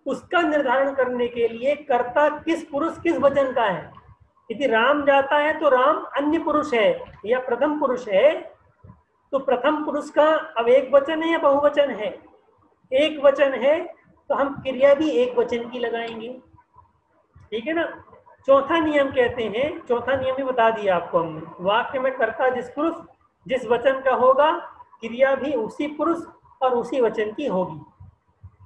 उसका निर्धारण करने के लिए कर्ता किस पुरुष किस वचन का है। यदि राम जाता है तो राम अन्य पुरुष है या प्रथम पुरुष है, तो प्रथम पुरुष का अब एक वचन है या बहुवचन है। एक वचन है तो हम क्रिया भी एक वचन की लगाएंगे, ठीक है ना। चौथा नियम कहते हैं, चौथा नियम भी बता दिया आपको हमने, वाक्य में कर्ता जिस पुरुष जिस वचन का होगा, क्रिया भी उसी पुरुष और उसी वचन की होगी।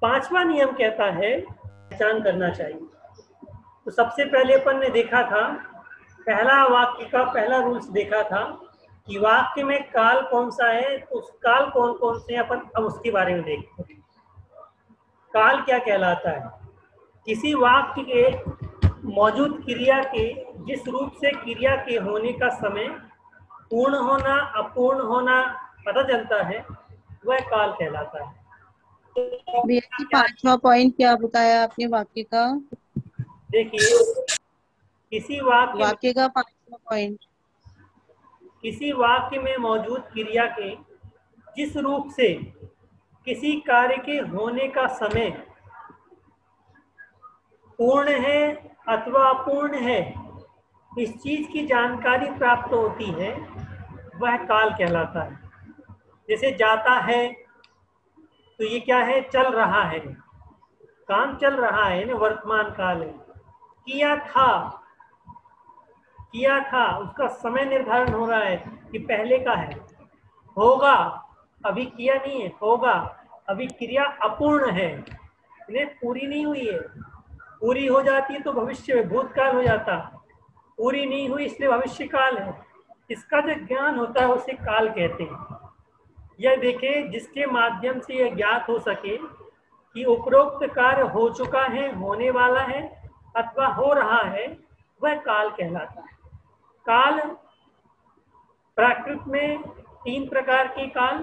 पांचवा नियम कहता है पहचान करना चाहिए। तो सबसे पहले अपन ने देखा था, पहला वाक्य का पहला रूल्स देखा था कि वाक्य में काल कौन सा है, तो उस काल कौन कौन से अपन अब उसके बारे में देखते हैं। काल क्या कहलाता है? किसी वाक्य के मौजूद क्रिया के जिस रूप से क्रिया के होने का समय पूर्ण होना अपूर्ण होना पता चलता है, वह काल कहलाता है। भैया जी 5वां पॉइंट क्या बताया आपने वाक्य का? देखिए, किसी वाक्य का 5वां पॉइंट, किसी वाक्य में मौजूद क्रिया के जिस रूप से किसी कार्य के होने का समय पूर्ण है अथवा अपूर्ण है, इस चीज की जानकारी प्राप्त होती है, वह काल कहलाता है। जैसे जाता है तो ये क्या है? चल रहा है, काम चल रहा है ना, वर्तमान काल है। किया था उसका समय निर्धारण हो रहा है कि पहले का है। होगा, अभी किया नहीं है, होगा, अभी क्रिया अपूर्ण है, इन्हें पूरी नहीं हुई है। पूरी हो जाती तो भविष्य में भूतकाल हो जाता, पूरी नहीं हुई इसलिए भविष्य काल है। इसका जो ज्ञान होता है उसे काल कहते हैं। यह देखें, जिसके माध्यम से यह ज्ञात हो सके कि उपरोक्त कार्य हो चुका है, होने वाला है अथवा हो रहा है, वह काल कहलाता है। काल प्राकृत में 3 प्रकार के काल,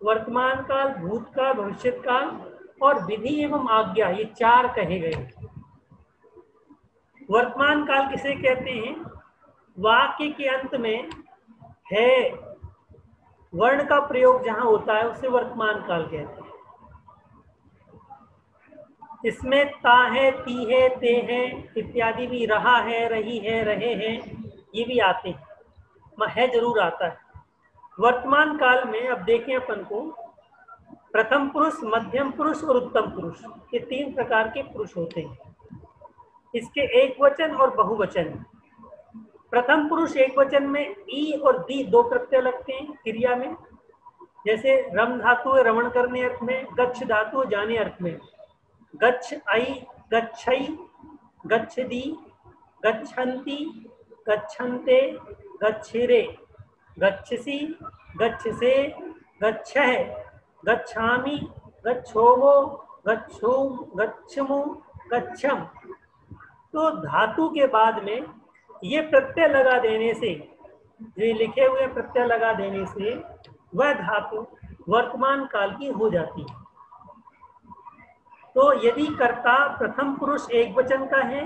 वर्तमान काल, भूतकाल, भविष्यत काल और विधि एवं आज्ञा, ये 4 कहे गए। वर्तमान काल किसे कहते हैं? वाक्य के अंत में है वर्ण का प्रयोग जहां होता है उसे वर्तमान काल कहते हैं। इसमें ता है, ती है, ते है इत्यादि भी, रहा है, रही है, रहे हैं, ये भी आते हैं, है जरूर आता है। वर्तमान काल में अब देखें अपन को, प्रथम पुरुष, मध्यम पुरुष और उत्तम पुरुष, ये 3 प्रकार के पुरुष होते हैं। इसके एक वचन और बहुवचन। प्रथम पुरुष एक वचन में ई और दी 2 प्रत्यय लगते हैं क्रिया में, जैसे रम धातु है रमण करने अर्थ में, गच्छ धातु है जाने अर्थ में। गच्छ आई, गच्छई, गच्छदी, गच्छन्ति, गच्छन्ते, गच्छिरे, गच्छसि, गच्छसे, गच्छः, गच्छामि, गच्छोमो, गच्छोम, गच्छमु, गच्छम। तो धातु के बाद में ये प्रत्यय लगा देने से, जो लिखे हुए प्रत्यय लगा देने से वह धातु वर्तमान काल की हो जाती है। तो यदि कर्ता प्रथम पुरुष एक वचन का है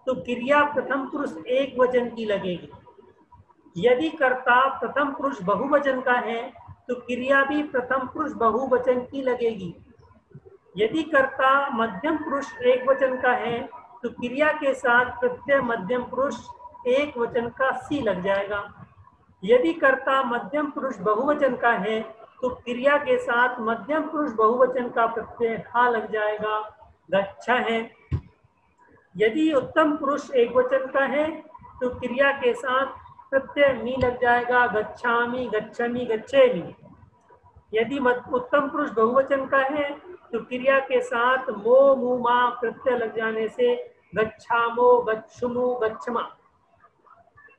तो क्रिया प्रथम पुरुष एक वचन की लगेगी। यदि कर्ता प्रथम पुरुष बहुवचन का है तो क्रिया भी प्रथम पुरुष बहुवचन की लगेगी। यदि कर्ता मध्यम पुरुष एक वचन का है तो क्रिया के साथ प्रत्यय मध्यम पुरुष एक वचन का सी लग जाएगा। यदि कर्ता मध्यम पुरुष बहुवचन का है तो क्रिया के साथ मध्यम पुरुष बहुवचन का प्रत्यय हा लग जाएगा, गच्छ है। यदि उत्तम पुरुष एक वचन का है तो क्रिया के साथ प्रत्यय मी लग जाएगा, गच्छामि, गच्छमि, गच्छेमि। यदि उत्तम पुरुष बहुवचन का है तो क्रिया के साथ मो, मु, मा प्रत्यय लग जाने से गच्छामो, गच्छुमु, गच्छमा।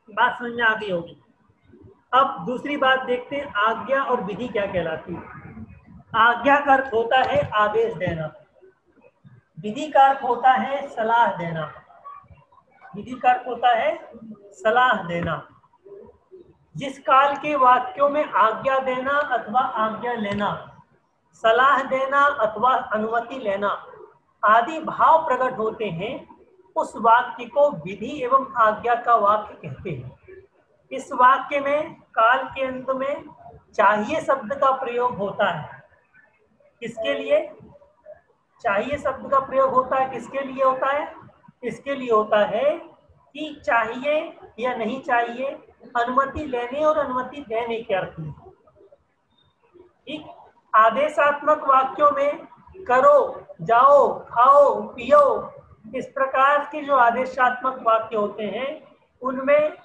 बात समझ में आ गई होगी। अब दूसरी बात देखते हैं, आज्ञा और विधि क्या कहलाती है। आज्ञा का अर्थ होता है आदेश देना, विधि का अर्थ होता है सलाह देना। विधि का अर्थ होता है सलाह देना। जिस काल के वाक्यों में आज्ञा देना अथवा आज्ञा लेना सलाह देना अथवा अनुमति लेना आदि भाव प्रकट होते हैं, उस वाक्य को विधि एवं आज्ञा का वाक्य कहते हैं। इस वाक्य में काल के अंत में चाहिए शब्द का प्रयोग होता है। किसके लिए चाहिए शब्द का प्रयोग होता है? किसके लिए होता है? इसके लिए होता है कि चाहिए या नहीं चाहिए, अनुमति लेने और अनुमति देने के अर्थ में। ठीक, आदेशात्मक वाक्यों में करो, जाओ, खाओ, पियो, इस प्रकार के जो आदेशात्मक वाक्य होते हैं उनमें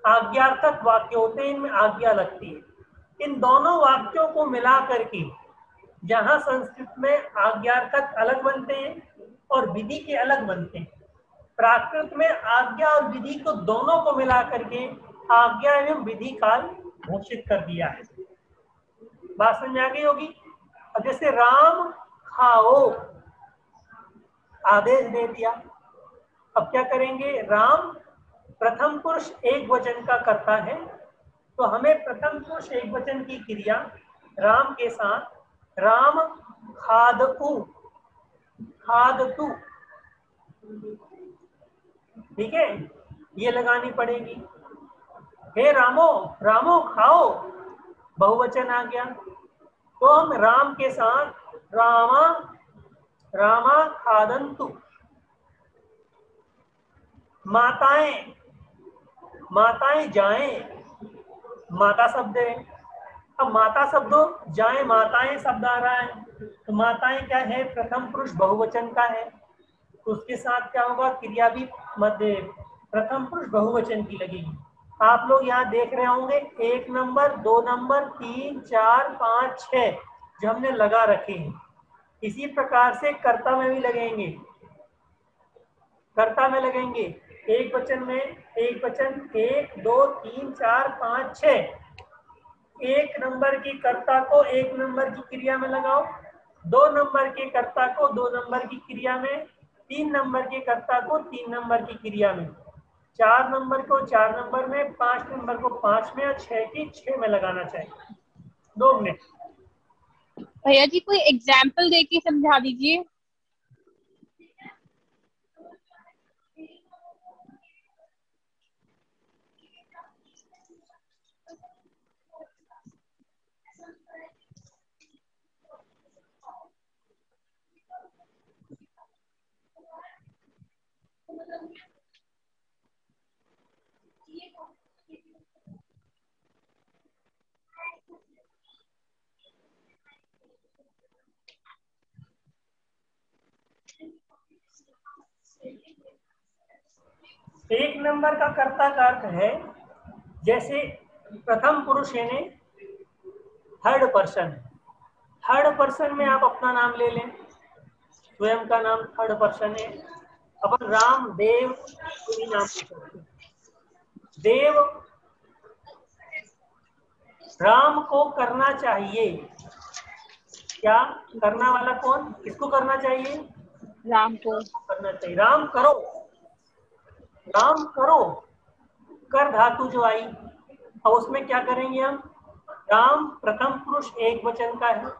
आज्ञार्थक वाक्य होते हैं, इनमें आज्ञा लगती है। इन दोनों वाक्यों को मिला करके जहां संस्कृत में आज्ञार्थक अलग बनते हैं और विधि के अलग बनते हैं, प्राकृत में आज्ञा और विधि को दोनों को मिला करके आज्ञा एवं विधि काल घोषित कर दिया है। बात समझ आ गई होगी। अब जैसे राम खाओ आदेश दे दिया, अब क्या करेंगे? राम प्रथम पुरुष एक वचन का कर्ता है, तो हमें प्रथम पुरुष एक वचन की क्रिया राम के साथ राम खादतु, खादतु, ठीक है, ये लगानी पड़ेगी। हे रामो, रामो खाओ, बहुवचन आ गया, तो हम राम के साथ रामा, रामा खादंतु। माताएं, माताएं जाएं, माता शब्द है। अब माता शब्द जाएं, माताएं शब्द आ रहा है, तो माताएं क्या है? प्रथम पुरुष बहुवचन का है, तो उसके साथ क्या होगा? क्रिया भी मध्य प्रथम पुरुष बहुवचन की लगेगी। आप लोग यहाँ देख रहे होंगे 1 नंबर, 2 नंबर, 3, 4, 5, 6 जो हमने लगा रखे हैं। इसी प्रकार से कर्ता में भी लगेंगे, कर्ता में लगेंगे एक वचन में, एक वचन 1, 2, 3, 4, 5, 6। 1 नंबर की कर्ता को 1 नंबर की क्रिया में लगाओ, 2 नंबर के कर्ता को 2 नंबर की क्रिया में, 3 नंबर के कर्ता को 3 नंबर की क्रिया में, 4 नंबर को 4 नंबर में, 5 नंबर को 5 में और 6 की 6 में लगाना चाहिए। 2 मिनट। भैया जी कोई एग्जाम्पल देके समझा दीजिए। एक नंबर का कर्ता का अर्थ है जैसे प्रथम पुरुष यानी थर्ड पर्सन। थर्ड पर्सन में आप अपना नाम ले लें, स्वयं का नाम थर्ड पर्सन है। अपन राम देव कोई नाम ले सकते। देव, राम को करना चाहिए, क्या करना वाला कौन? किसको करना चाहिए? राम को करना चाहिए। राम करो, राम करो, कर धातु जो आई, अब उसमें क्या करेंगे हम? राम प्रथम पुरुष एक वचन का है,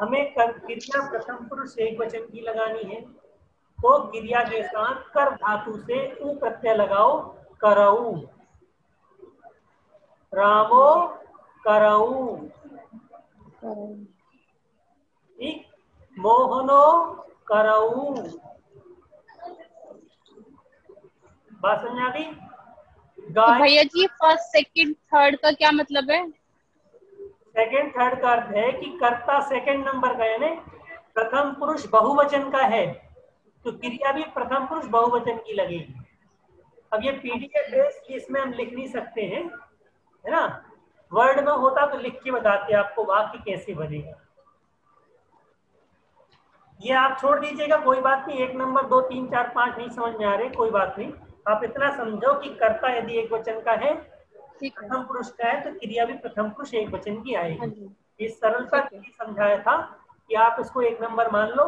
हमें क्रिया प्रथम पुरुष एक वचन की लगानी है, तो क्रिया के साथ कर धातु से उ प्रत्यय लगाओ, करऊ, रामो करऊ, ठीक, मोहनो करऊ। बात समझ आ गई? तो भैया जी फर्स्ट सेकंड थर्ड का क्या मतलब है? सेकंड थर्ड का अर्थ है कि कर्ता सेकंड नंबर का यानी प्रथम पुरुष बहुवचन का है, तो क्रिया भी प्रथम पुरुष बहुवचन की लगेगी। अब ये पीडीएफ बेस इसमें हम लिख नहीं सकते हैं, है ना, वर्ड में होता तो लिख के बताते आपको वाक्य कैसे बनेगा। ये आप छोड़ दीजिएगा, कोई बात नहीं। 1 नंबर 2, 3, 4, 5 नहीं समझ में आ रहे, कोई बात नहीं। आप इतना समझो कि कर्ता यदि एक वचन का है, प्रथम पुरुष का है, तो क्रिया भी प्रथम पुरुष एक वचन की आएगी। इस सरलता के लिए समझाया था कि आप इसको 1 नंबर मान लो,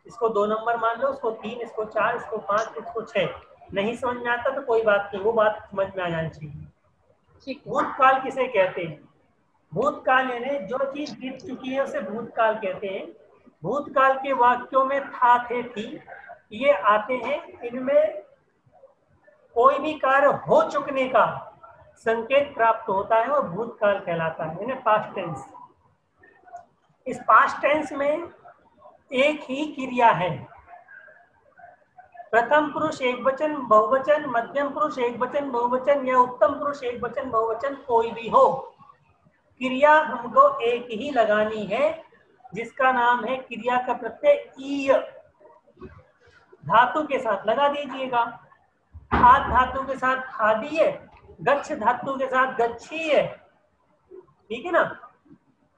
इसको 2 नंबर मान लो, इसको 3, इसको 4, इसको 5, इसको 6। नहीं समझ में आता तो कोई बात नहीं, वो बात समझ में आ जानी चाहिए। भूतकाल किसे कहते हैं? भूतकाल यानी जो चीज बीत चुकी है उसे भूतकाल कहते हैं। भूतकाल के वाक्यों में था, थे, थी ये आते हैं। इनमें कोई भी कार्य हो चुकने का संकेत प्राप्त होता है और भूतकाल कहलाता है, यानी पास्ट टेंस। इस पास्ट टेंस में एक ही क्रिया है। प्रथम पुरुष एकवचन बहुवचन, मध्यम पुरुष एकवचन बहुवचन या उत्तम पुरुष एकवचन बहुवचन कोई भी हो, क्रिया हमको एक ही लगानी है जिसका नाम है क्रिया का प्रत्यय ईय। धातु के साथ लगा दीजिएगा। खाद धातु के साथ खादीय, गच्छ धातु के साथ गच्छीय, ठीक है ना।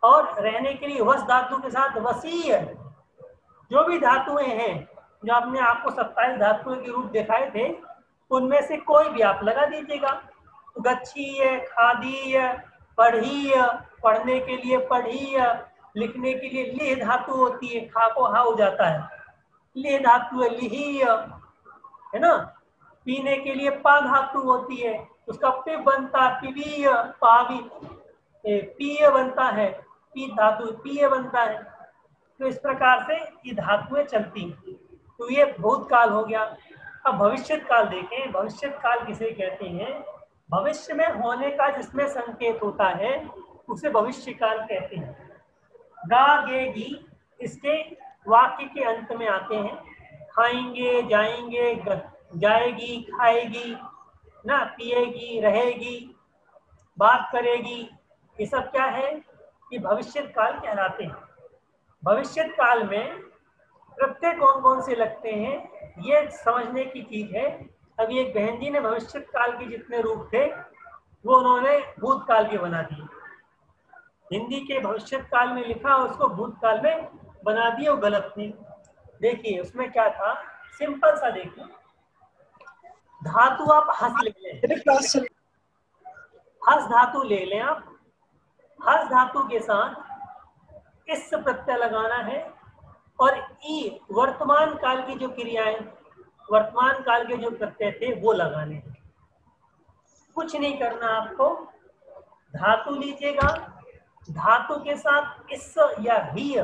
और रहने के लिए वस धातु के साथ वसीय। जो भी धातुएं हैं जो आपने आपको 27 धातुओं के रूप दिखाए थे उनमें से कोई भी आप लगा दीजिएगा। गच्छीय, खादीय, पढ़ीय, पढ़ने के लिए पढ़ीय, लिखने के लिए लिह धातु होती है, खा को हा हो जाता है, लिह धातु है लिहीय, है ना। पीने के लिए पा धातु होती है, उसका पे बनता है पीवीय, पावी पीय बनता है, पी धातु पीय बनता है। तो इस प्रकार से ये धातुएं चलती हैं। तो ये भूतकाल हो गया। अब भविष्यत काल देखें। भविष्यत काल किसे कहते हैं? भविष्य में होने का जिसमें संकेत होता है उसे भविष्य काल कहते हैं। गा, गे, गी इसके वाक्य के अंत में आते हैं। खाएंगे, जाएंगे, जाएगी, खाएगी ना, पिएगी, रहेगी, बात करेगी, ये सब क्या है? ये भविष्यत काल कहलाते हैं। भविष्यत काल में प्रत्यय कौन कौन से लगते हैं ये समझने की चीज है। अभी एक बहन जी ने भविष्यत काल के जितने रूप थे वो उन्होंने भूतकाल के बना दिए। हिंदी के भविष्यत काल में लिखा उसको भूतकाल में बना दिया, वो गलत थी। देखिए उसमें क्या था, सिंपल सा देखिए। धातु आप हंस ले लें, हंस धातु ले लें आप। हंस धातु के साथ इस प्रत्यय लगाना है और ई वर्तमान काल की जो क्रियाएं, वर्तमान काल के जो प्रत्यय थे वो लगाने हैं। कुछ नहीं करना आपको। धातु लीजिएगा, धातु के साथ इस या ही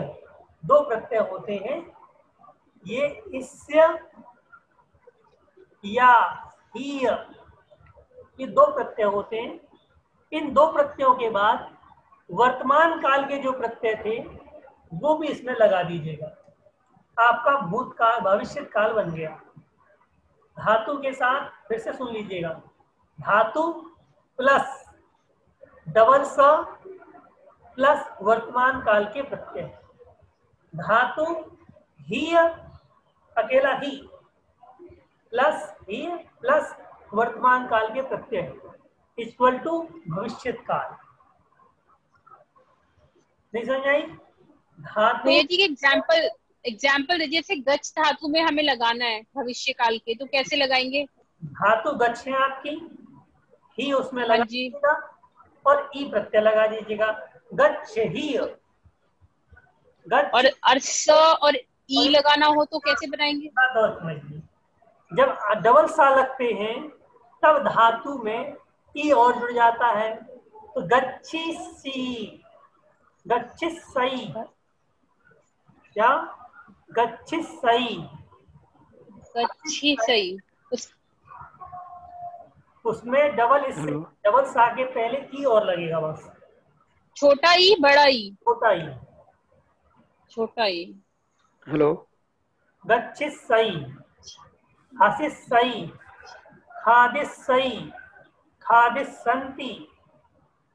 दो प्रत्यय होते हैं। ये इससे या ही ये दो प्रत्यय होते हैं। इन दो प्रत्ययों के बाद वर्तमान काल के जो प्रत्यय थे वो भी इसमें लगा दीजिएगा। आपका भूतकाल भविष्यत काल बन गया। धातु के साथ फिर से सुन लीजिएगा, धातु प्लस डबल स प्लस वर्तमान काल के प्रत्यय। धातु ही अकेला ही प्लस वर्तमान काल के प्रत्यय इक्वल टू भविष्यत काल। नहीं समझ आई? धातु एग्जाम्पल दीजिए। जैसे गच्छ धातु में हमें लगाना है भविष्य काल के, तो कैसे लगाएंगे? धातु गच्छ है आपकी, ही उसमें लगा दीजिएगा और ई प्रत्यय लगा दीजिएगा। गच्छ ही। और स और ई लगाना हो तो कैसे बनाएंगे? जब डबल सा लगते हैं तब धातु में ई और जुड़ जाता है। तो गच्छी सी, गच्छिसई, क्या गच्छिसई, गच्छिसई। उसमें डबल सा के पहले ई और लगेगा बस। छोटा ई, बड़ा ई? छोटा ई। छोटा ई। हेलो। गच्छिसई, हसिसई, खादिसई, खादिसंति,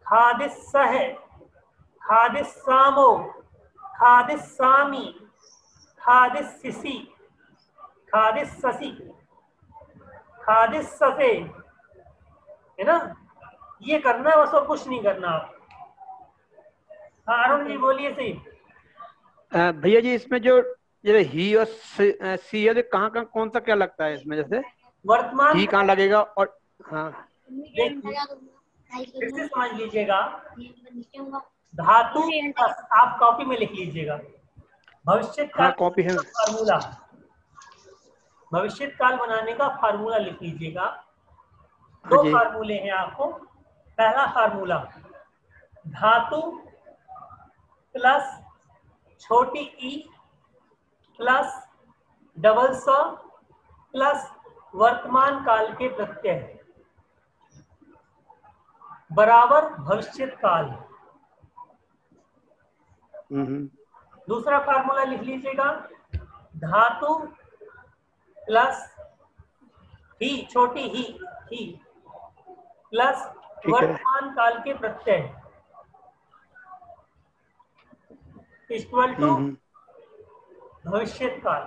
खादिसह, खादिसामो, खादिसामी, खादिसिसी, खादिससी, खादिससे, है ना। ये करना है, बस और कुछ नहीं करना आप। अरुण जी बोलिए। सही भैया जी, इसमें जो ही और सी है, कहाँ कहाँ कौन सा क्या लगता है इसमें? जैसे वर्तमान ही कहाँ लगेगा? और हाँ फिर से समझ लीजिएगा। धातु आप कॉपी में लिख लीजिएगा। भविष्य काल कॉपी है। फार्मूला, भविष्य काल बनाने का फार्मूला लिख लीजिएगा। दो फार्मूले हैं आपको। पहला फार्मूला, धातु प्लस छोटी ई प्लस डबल स प्लस वर्तमान काल के प्रत्यय बराबर भविष्यत काल। दूसरा फार्मूला लिख लीजिएगा, धातु प्लस ही छोटी ही प्लस वर्तमान काल के प्रत्यय इक्वल टू भविष्यत काल।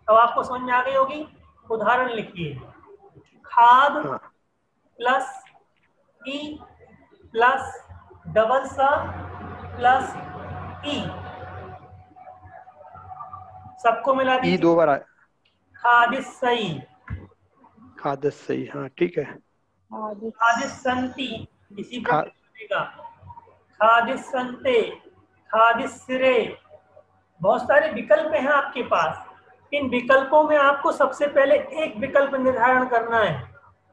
अब आपको समझ में आ गई होगी। उदाहरण लिखिए, खाद प्लस ई प्लस डबल सा प्लस ई, सबको मिला दीजिए। ई 2 बार आया। खादिसई, खादिसई, हाँ ठीक है। खादिसंती, इसी पर बनेगा खादिसंते, खादिसिरे। बहुत सारे विकल्प हैं आपके पास। इन विकल्पों में आपको सबसे पहले एक विकल्प निर्धारण करना है।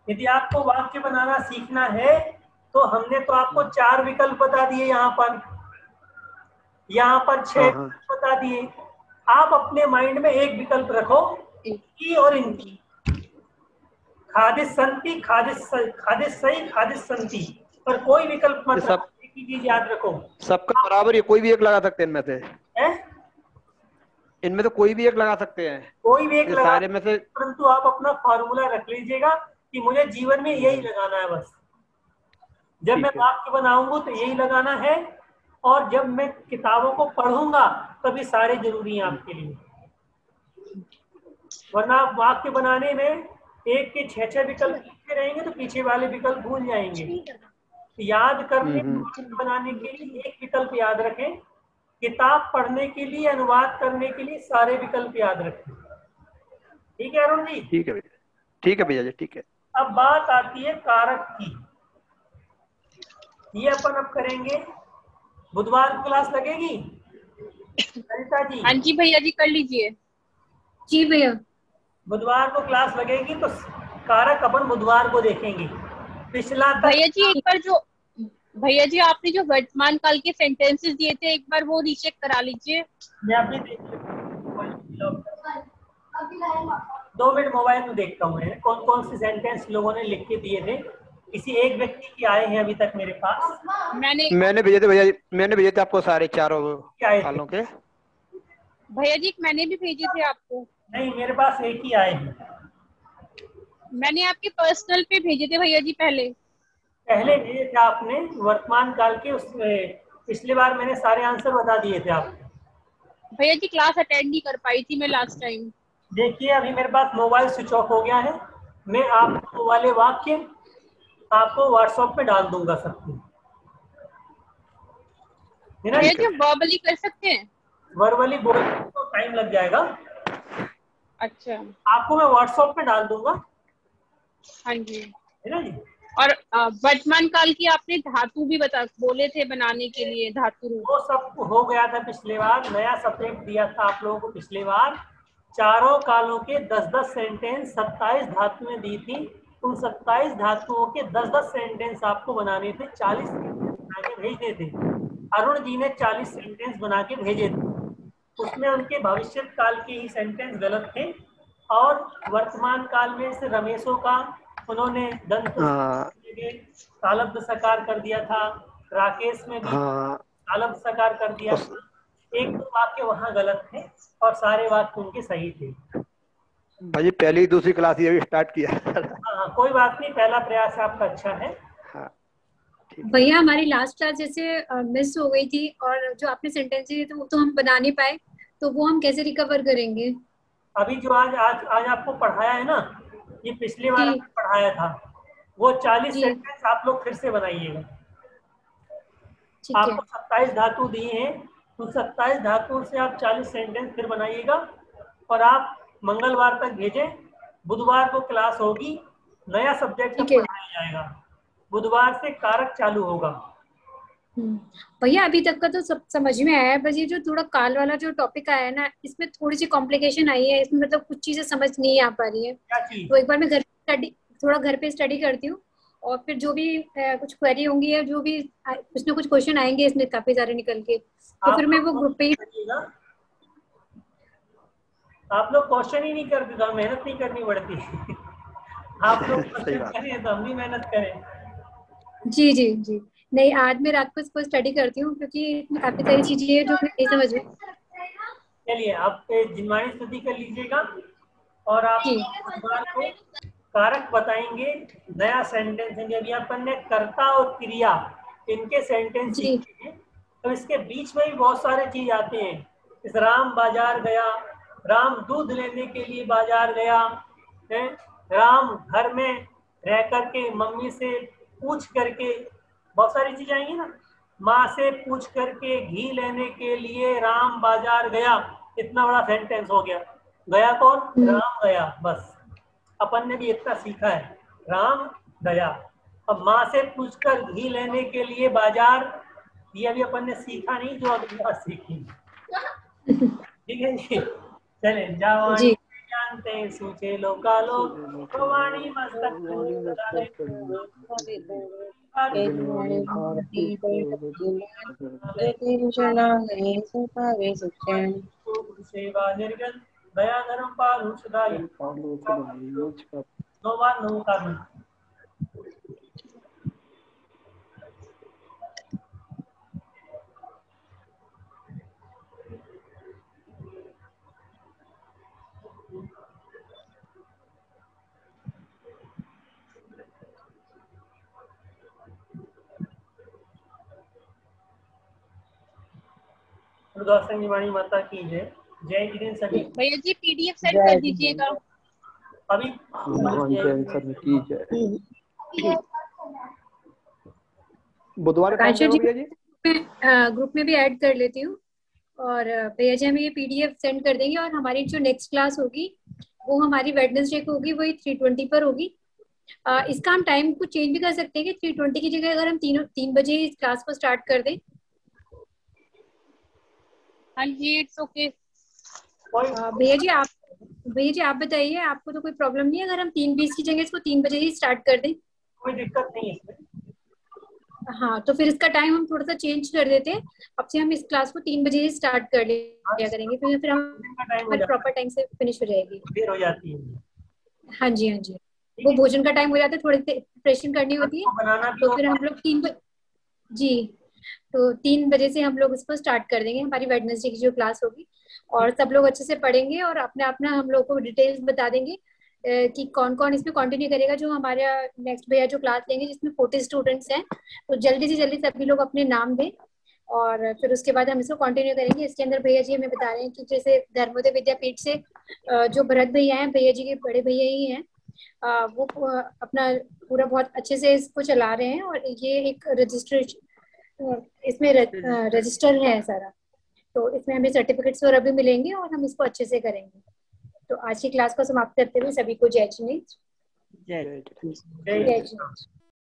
यदि आपको वाक्य बनाना सीखना है तो हमने तो आपको 4 विकल्प बता दिए, यहाँ पर 6 बता दिए। आप अपने माइंड में एक विकल्प रखो, ई और इनकी, खादिसंती, खादिसई, खादिसंती, पर कोई विकल्प मत रखो, एक ही चीज याद रखो। सबका बराबर है, कोई भी एक लगा सकते हैं इनमें से। इनमें तो कोई भी एक लगा सकते हैं, कोई भी एक लगा सारे में से। परंतु आप अपना फॉर्मूला रख लीजिएगा कि मुझे जीवन में यही लगाना है बस। जब मैं वाक्य बनाऊंगा तो यही लगाना है, और जब मैं किताबों को पढ़ूंगा तभी सारे जरूरी हैं आपके लिए। वरना वाक्य बनाने में एक के 6 विकल्प लिखे रहेंगे तो पीछे वाले विकल्प भूल जाएंगे। याद करने बनाने के लिए एक विकल्प याद रखें, किताब पढ़ने के लिए, अनुवाद करने के लिए सारे विकल्प याद रखें। ठीक है अरुण जी? ठीक है भैया, ठीक है भैया जी, ठीक है। अब बात आती है कारक की। ये अपन अब करेंगे। बुधवार को क्लास लगेगी ललिता जी? हाँ जी भैया जी, कर लीजिए। जी भैया। बुधवार को क्लास लगेगी तो कारक अपन बुधवार को देखेंगे। पिछला भैया जी एक बार जो भैया जी आपने जो वर्तमान काल के सेंटेंसेस दिए थे, एक बार वो रीचेक करा लीजिए। मैं अभी देख लूँ, 2 मिनट मोबाइल में देखता हूँ कौन कौन से सेंटेंस लोगों ने लिख के दिए थे। किसी एक व्यक्ति की आए हैं अभी तक मेरे पास। मैंने भेजे थे भैया जी, मैंने भेजे थे आपको सारे 4 सालों के। भैया जी मैंने भी भेजे थे आपको। नहीं, मेरे पास एक ही आए हैं। मैंने आपके पर्सनल पे भेजे थे भैया जी। पहले भेजे थे आपने वर्तमान काल के। उस पिछली बार मैंने सारे आंसर बता दिए थे आपको। भैया जी क्लास अटेंड नहीं कर पाई थी मैं लास्ट टाइम। देखिए अभी मेरे पास मोबाइल स्विच ऑफ हो गया है। मैं आपको वाले वाक्य आपको व्हाट्सएप पे डाल दूंगा सबको। भैया जी वर्बली कर सकते हैं? वर्बली बोलने तो टाइम लग जाएगा। अच्छा, आपको मैं व्हाट्सएप पे डाल दूंगा। हाँ जी, है ना जी। और वर्तमान काल की आपने धातु भी बोले थे बनाने के लिए, धातु रूप। वो सब हो गया था पिछले बार। नया सब्जेक्ट दिया था आप लोगों को पिछले बार। चारों कालों के 10-10 सेंटेंस 27 धातुएं दी थी। उन 27 धातुओं के 10-10 सेंटेंस आपको बनाने थे। 40 बना के भेजने थे। अरुण जी ने 40 सेंटेंस बना के भेजे थे। उसमें उनके भविष्य काल के ही सेंटेंस गलत थे, और वर्तमान काल में से रमेशों का उन्होंने दंत तालब्ध सकार कर दिया था। राकेश में भी तालब्ध सकार कर दिया था। 1-2 वाक्य वहाँ गलत थे और सारे वाक्य उनके सही थे। भाई पहली दूसरी क्लास ये भी स्टार्ट किया। हाँ, कोई बात नहीं, पहला प्रयास आपका अच्छा है। भैया हमारी लास्ट क्लास जैसे मिस हो गई थी, और जो आपने सेंटेंस दिए थे वो तो हम बना नहीं पाए, तो वो हम कैसे रिकवर करेंगे? अभी जो आज आपको पढ़ाया है ना, ये पिछली बार आपने पढ़ाया था, वो 40 सेंटेंस आप लोग फिर से बनाइएगा। आपको 27 धातु दिए हैं, उन 27 धातुओं से आप 40 सेंटेंस फिर बनाइएगा, और आप मंगलवार तक भेजें। बुधवार को क्लास होगी, नया सब्जेक्ट पढ़ाया जाएगा। बुधवार से कारक चालू होगा। भैया अभी तक का तो सब समझ में आया है, बस ये जो थोड़ा काल वाला जो टॉपिक आया है ना, इसमें थोड़ी सी कॉम्प्लिकेशन आई है। इसमें मतलब कुछ चीजें समझ नहीं आ पा रही है। तो एक बार मैं थोड़ा घर पे स्टडी करती हूँ, और फिर जो भी कुछ क्वेरी होंगी या जो भी कुछ ना कुछ क्वेश्चन आएंगे इसमें काफी सारे निकल के, तो फिर मैं वो ग्रुप पे ही। आप लोग क्वेश्चन ही नहीं करते तो मेहनत नहीं करनी पड़ती। आप लोग क्वेश्चन करें तो हम भी मेहनत करें। जी जी जी, नहीं आज मैं रात को इसको स्टडी करती हूँ क्योंकि इसमें काफी सारी चीजें हैं जो मैं नहीं समझ रही। चलिए आप जिनवाणी स्तुति कर लीजिएगा और आप बुधवार को कारक बताएंगे, नया सेंटेंस है। अभी अपन ने कर्ता और क्रिया इनके सेंटेंस सीखे हैं, तो इसके बीच में भी बहुत सारे चीज आते हैं। इस राम बाजार गया, राम दूध लेने के लिए बाजार गया है, राम घर में रह करके मम्मी से पूछ करके, बहुत सारी चीजें आएंगी ना। माँ से पूछ करके घी लेने के लिए राम बाजार गया, इतना बड़ा सेंटेंस हो गया। गया कौन? राम गया। बस अपन ने भी इतना सीखा है, राम गया। अब माँ से पूछकर घी लेने के लिए बाजार, ये अभी अपन ने सीखा नहीं, जो अगली बार सीखेंगे। ठीक है जी, चले जाओ जानते सूचे लोका लोक वाणी मस्तक सेवा निर्गल दया धर्म पालु सदाई नोवान नो कारण। वाणी माता की जय। जय हिंद सभी। भैया जी PDF सेंड कर दीजिएगा अभी। बुधवार ग्रुप में भी ऐड कर लेती हूँ और भैया जी हमें ये PDF सेंड कर देंगे। और हमारी जो नेक्स्ट क्लास होगी वो हमारी वेडनेसडे को होगी, वही 3:20 पर होगी। इसका हम टाइम को चेंज भी कर सकते हैं कि 3:20 की जगह अगर हम 3 बजे इस क्लास को स्टार्ट कर दें। हाँ जी, इट्स ओके। भैया जी आप बताइए, आपको तो कोई प्रॉब्लम नहीं है अगर हम 3:20 की जगह इसको 3 बजे ही स्टार्ट कर दें? कोई दिक्कत नहीं है। हाँ, तो फिर इसका टाइम हम थोड़ा सा चेंज कर देते हैं। अब से हम इस क्लास को 3 बजे ही स्टार्ट कर लिया करेंगे, फिर हम प्रॉपर टाइम से फिनिश हो जाएगी। देर हो जाती है। हाँ जी हाँ जी, वो भोजन का टाइम हो जाता है, थोड़ी प्रिपरेशन करनी होती है, तो फिर हम लोग 3 बजे से हम लोग इसको स्टार्ट कर देंगे, हमारी वेडनेसडे की जो क्लास होगी। और सब लोग अच्छे से पढ़ेंगे और अपना हम लोग को डिटेल्स बता देंगे कि कौन कौन इसमें कंटिन्यू करेगा। जो हमारा नेक्स्ट भैया जो क्लास लेंगे जिसमें 40 स्टूडेंट्स हैं, तो जल्दी से जल्दी सभी लोग अपने नाम दें और फिर उसके बाद हम इसको कंटिन्यू करेंगे। इसके अंदर भैया जी हमें बता रहे हैं कि जैसे धर्मोदय विद्यापीठ से जो भरत भैया हैं, भैया जी के बड़े भैया ही हैं, वो अपना पूरा बहुत अच्छे से इसको चला रहे हैं। और ये एक इसमें रजिस्टर है सारा, तो इसमें हमें सर्टिफिकेट्स और अभी मिलेंगे और हम इसको अच्छे से करेंगे। तो आज की क्लास को समाप्त करते हुए सभी को जय जिनेन्द्र। जय।